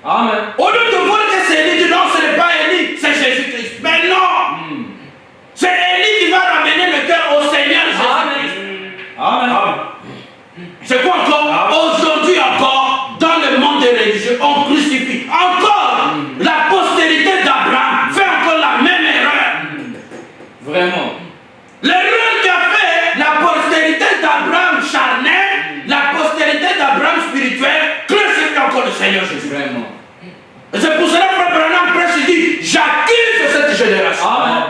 Amen. Au lieu de voir que c'est Élie, il dit non, ce n'est pas Élie, c'est Jésus-Christ. Mais non, c'est Élie qui va ramener le cœur au Seigneur Jésus-Christ. Amen. C'est quoi encore? Aujourd'hui encore, dans le monde des religieux, on crucifie. Encore, la postérité d'Abraham fait encore la même erreur. Vraiment. L'erreur qu'a fait la postérité d'Abraham charnel, la postérité d'Abraham spirituel, crucifie encore le Seigneur Jésus. Vraiment. Et c'est pour cela que Frère Branham prêche, il dit, j'accuse cette génération. Amen.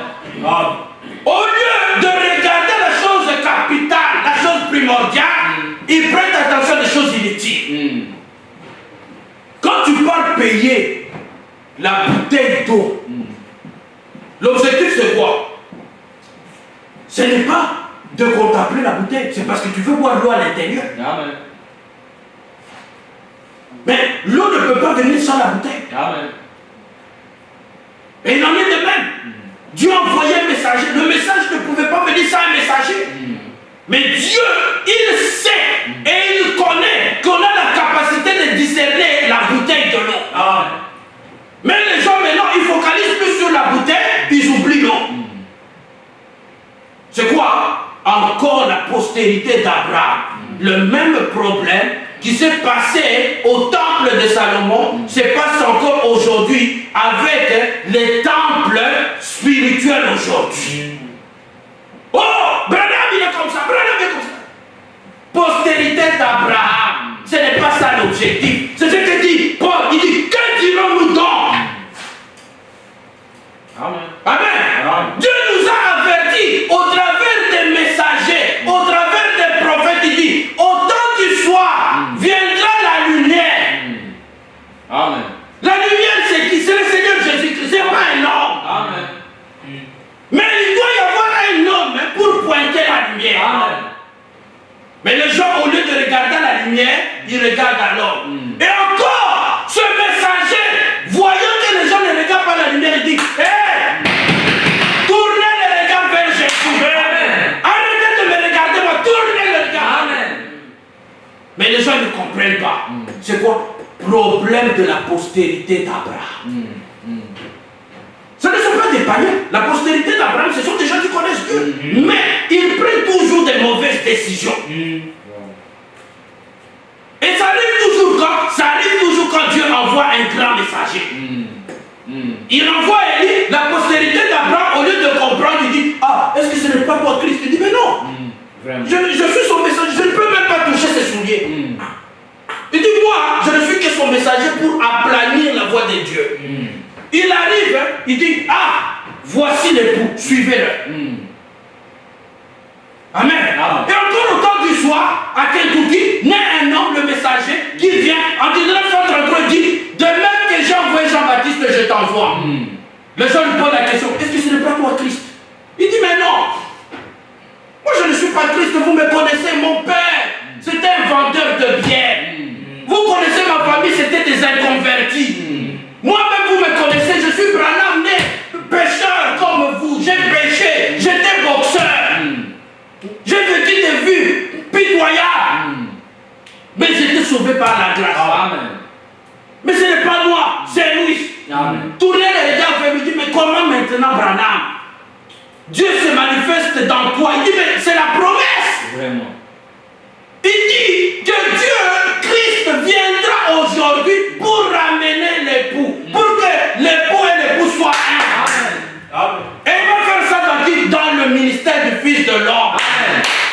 Au lieu de regarder la chose capitale, la chose primordiale, ils prêtent attention des choses inutiles. Quand tu parles payer la bouteille d'eau, l'objectif c'est quoi? Ce n'est pas de contempler la bouteille, c'est parce que tu veux boire l'eau à l'intérieur. Amen. Mais l'eau ne peut pas venir sans la bouteille. Amen. Et il en est de même. Dieu a envoyé un messager. Le message ne pouvait pas venir sans un messager. Mais Dieu, il sait et il connaît qu'on a la capacité de discerner la bouteille de l'eau. Amen. Mais les gens maintenant, ils focalisent plus sur la bouteille, ils oublient l'eau. C'est quoi? Encore la postérité d'Abraham. Le même problème qui s'est passé au temple de Salomon se passe encore aujourd'hui avec les temples spirituels aujourd'hui. Oh, Branham il est comme ça, Branham est comme ça. postérité d'Abraham. Ce n'est pas ça l'objectif. C'est ce que dit Paul. Il dit, que dirons-nous donc? Amen. Amen. Amen. Dieu nous a avertis au travers des messagers, au travers des prophètes. Il dit, au temps du soir viendra la lumière. Amen. La lumière, c'est qui? C'est le Seigneur Jésus-Christ. Ce n'est pas un homme. Amen. Mais il doit y avoir un homme pour pointer la lumière. Amen. Mais les gens, au lieu de regarder la lumière, ils regardent à l'homme. Et encore, ce messager, voyant que les gens ne regardent pas la lumière, il dit, hé, tournez le regard vers Jésus. Amen. Arrêtez de me regarder, moi, tournez le regard. Amen. Mais les gens ne comprennent pas. C'est quoi? Problème de la postérité d'Abraham. Ce ne sont pas des païens. La postérité d'Abraham, ce sont des gens qui connaissent Dieu. Mais ils prennent toujours des mauvaises décisions. Et ça arrive toujours quand? Ça arrive toujours quand Dieu envoie un grand messager. Il envoie Élie, la postérité d'Abraham, au lieu de comprendre, il dit, ah, est-ce que ce n'est pas toi Christ? Il dit, mais non. Je suis son messager, je ne peux même pas toucher ses souliers. Il dit, moi, je ne suis que son messager pour aplanir la voie de Dieu. Il arrive, il dit, ah, voici l'époux, suivez-le. Amen. Et encore au temps du soir, à Kentucky, naît un homme, le messager, qui vient en 1933, il dit, de même que j'ai envoyé Jean-Baptiste, je t'envoie. Les gens lui posent la question, est-ce que ce n'est pas toi Christ? Il dit, mais non. Moi je ne suis pas Christ, vous me connaissez, mon père, c'était un vendeur de bière. Vous connaissez ma famille, c'était des inconvertis. Moi-même, vous me connaissez, je suis Branham, né pécheur comme vous. J'ai péché, j'étais boxeur. J'ai vécu des vues pitoyables. Mais j'étais sauvé par la grâce. Amen. Mais ce n'est pas moi, c'est lui. Amen. Tournez les regards vers lui, dit, mais comment maintenant, Branham? Dieu se manifeste dans toi. Il dit, mais c'est la promesse. Vraiment. Il dit que Dieu, Christ, viendra aujourd'hui pour ramener l'époux, pour que l'époux et l'époux soient un. Amen. Et il va faire ça dans le ministère du Fils de l'homme.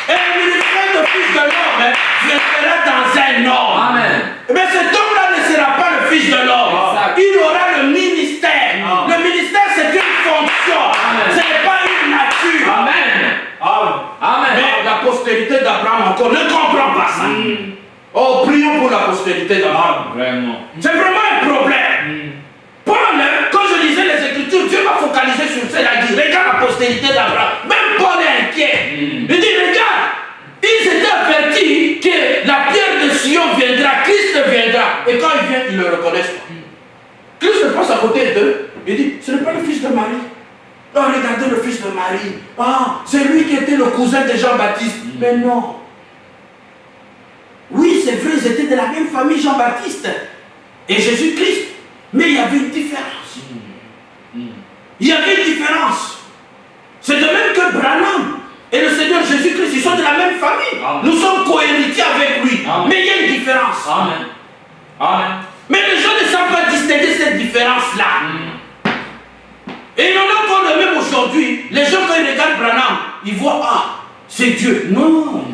Et le ministère du Fils de l'homme viendra dans un homme. Amen. Mais cet homme-là ne sera pas le Fils de l'homme. Il aura le ministère. Le ministère, c'est une fonction. Ce n'est pas une nature. Amen. Amen. Mais la postérité d'Abraham encore ne comprend pas ça. Oh, prions pour la postérité d'Abraham. Vraiment. C'est vraiment un problème. Paul, quand je lisais les Écritures, Dieu m'a focalisé sur ça. Il a dit, regarde la postérité d'Abraham. Même Paul est inquiet. Il dit, regarde, ils étaient avertis que la pierre de Sion viendra, Christ viendra. Et quand il vient, ils ne le reconnaissent pas. Christ passe à côté d'eux. Il dit, ce n'est pas le fils de Marie. Oh, regardez le fils de Marie. Ah, c'est lui qui était le cousin de Jean-Baptiste. Mais non. Oui, c'est vrai, ils étaient de la même famille, Jean-Baptiste et Jésus-Christ. Mais il y avait une différence. Il y avait une différence. C'est de même que Branham et le Seigneur Jésus-Christ, ils sont de la même famille. Amen. Nous sommes cohéritiers avec lui. Amen. Mais il y a une différence. Amen. Amen. Mais les gens ne savent pas distinguer cette différence-là. Et il y en a encore le même aujourd'hui. Les gens, quand ils regardent Branham, ils voient, ah, c'est Dieu. Non.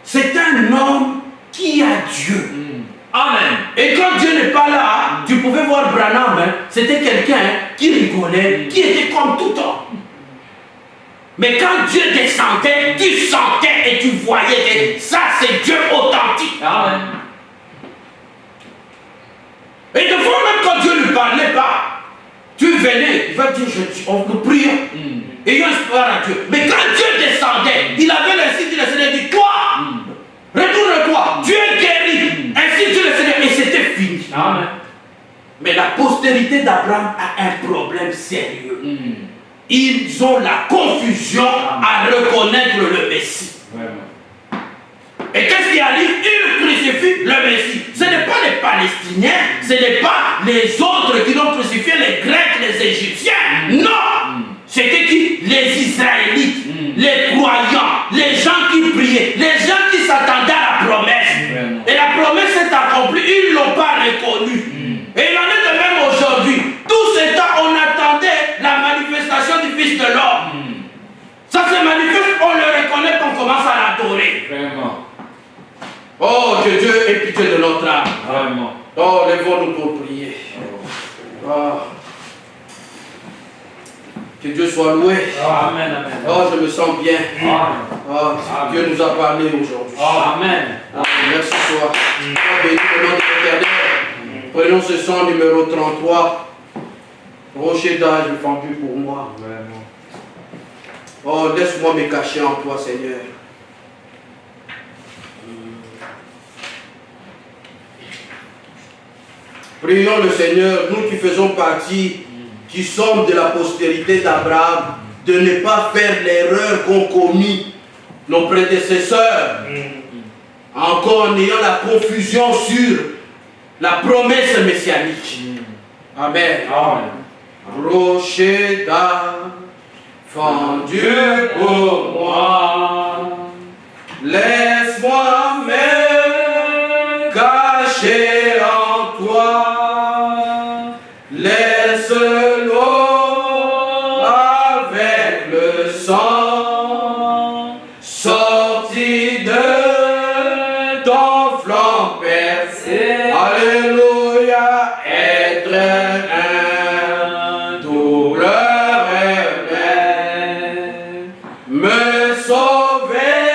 C'est un homme qui a Dieu. Amen. Et quand Dieu n'est pas là, tu pouvais voir Branham, c'était quelqu'un qui rigolait, qui était comme tout homme. Mais quand Dieu descendait, tu sentais et tu voyais que ça c'est Dieu authentique. Amen. Et de fois même quand Dieu ne parlait pas, tu venais, il va dire, on nous prie, et il espoir à Dieu. Mais quand Dieu descendait, il avait l'insigne du Seigneur, il dit, toi, retourne-toi, tu es guéri. Ainsi Dieu le Seigneur, et c'était fini. Amen. Mais la postérité d'Abraham a un problème sérieux. Ils ont la confusion à reconnaître le Messie. Vraiment. Et qu'est-ce qui arrive? Ils crucifient le Messie. Ce n'est pas les Palestiniens, ce n'est pas les autres qui l'ont crucifié, les Grecs, les Égyptiens. Non! C'était qui? Les Israélites, les croyants, les gens qui priaient, les gens qui s'attendaient à la promesse. Vraiment. Et la promesse s'est accomplie, ils ne l'ont pas reconnue. Et il en est de même aujourd'hui. Tout ce temps, on attendait la manifestation du Fils de l'homme. Ça se manifeste, on le reconnaît, on commence à l'adorer. allons prier. Ah. Que Dieu soit loué. Amen, amen. Oh, je me sens bien. Amen. Oh, Dieu nous a parlé aujourd'hui. Amen. Merci soir. Béni le nom de l'Éternel. Prenons ce son numéro 33. Rocher d'âge défendu pour moi. Oh, laisse-moi me cacher en toi, Seigneur. Prions le Seigneur, nous qui faisons partie, qui sommes de la postérité d'Abraham, de ne pas faire l'erreur qu'ont commis nos prédécesseurs, encore en ayant la confusion sur la promesse messianique. Amen. Amen. Rocher fendu pour moi, laisse-moi me cacher en toi, laisse l'eau avec le sang sorti de ton flanc percé. Alléluia, être un double remède, me sauver,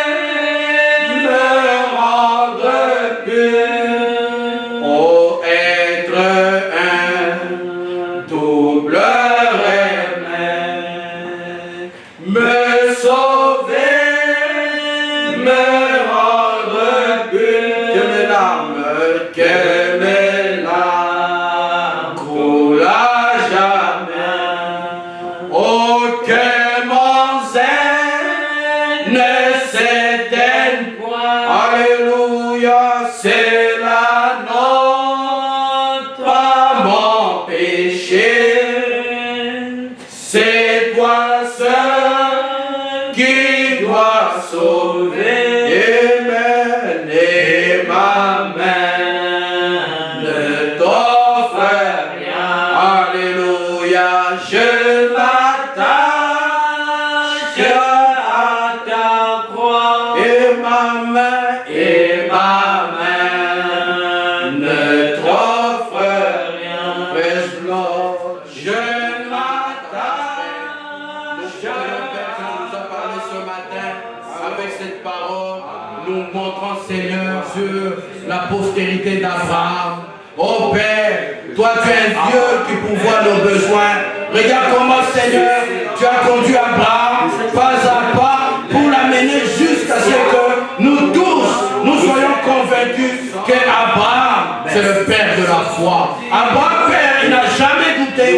me rendre pur. Oh, être un double remède, me sauver, me rendre pur. Que mes larmes, que mes larmes coulent à jamais. Oh, que mon zèle ne s'éteigne point. Alléluia, c'est la note, pas mon péché. C'est toi seul qui dois sauver. Amen. Et ma main ne t'offre rien. Alléluia, je m'attache à ta croix. Et ma main ne t'offre rien. Praise the Lord. Je m'attache. Père nous a parlé ce matin avec cette parole, nous montrant, Seigneur, sur la postérité d'Abraham. Oh Père, toi tu es un Dieu qui pourvoit nos besoins. Regarde comment, Seigneur, tu as conduit Abraham pas à pas pour l'amener jusqu'à ce que nous tous, nous soyons convaincus qu'Abraham, c'est le Père de la foi. Abraham, Père, il n'a jamais douté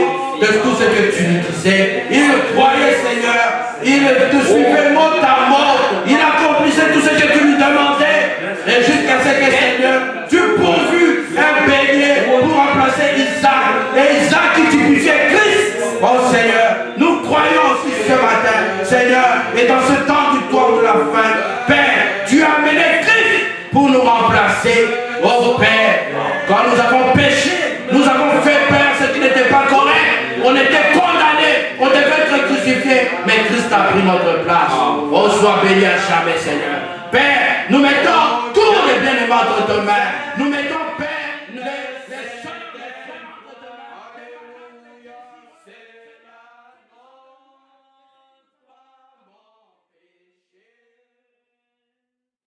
de tout ce que tu lui disais. Il le croyait, Seigneur. Il te suivait mot à mot. Il accomplissait tout ce que tu lui demandais. Et jusqu'à ce que, Seigneur, tu pourvus un bélier pour remplacer Isaac. Et Isaac qui typifiait Christ. Oh Seigneur, nous croyons aussi ce matin, Seigneur, et dans ce temps du tour de la fin, Père, tu as amené Christ pour nous remplacer. Oh Père, quand nous avons péché, nous avons fait, Père, ce qui n'était pas correct. On était condamnés, on devait être crucifiés, mais Christ a pris notre place. Oh, sois béni à jamais, Seigneur. Père, nous mettons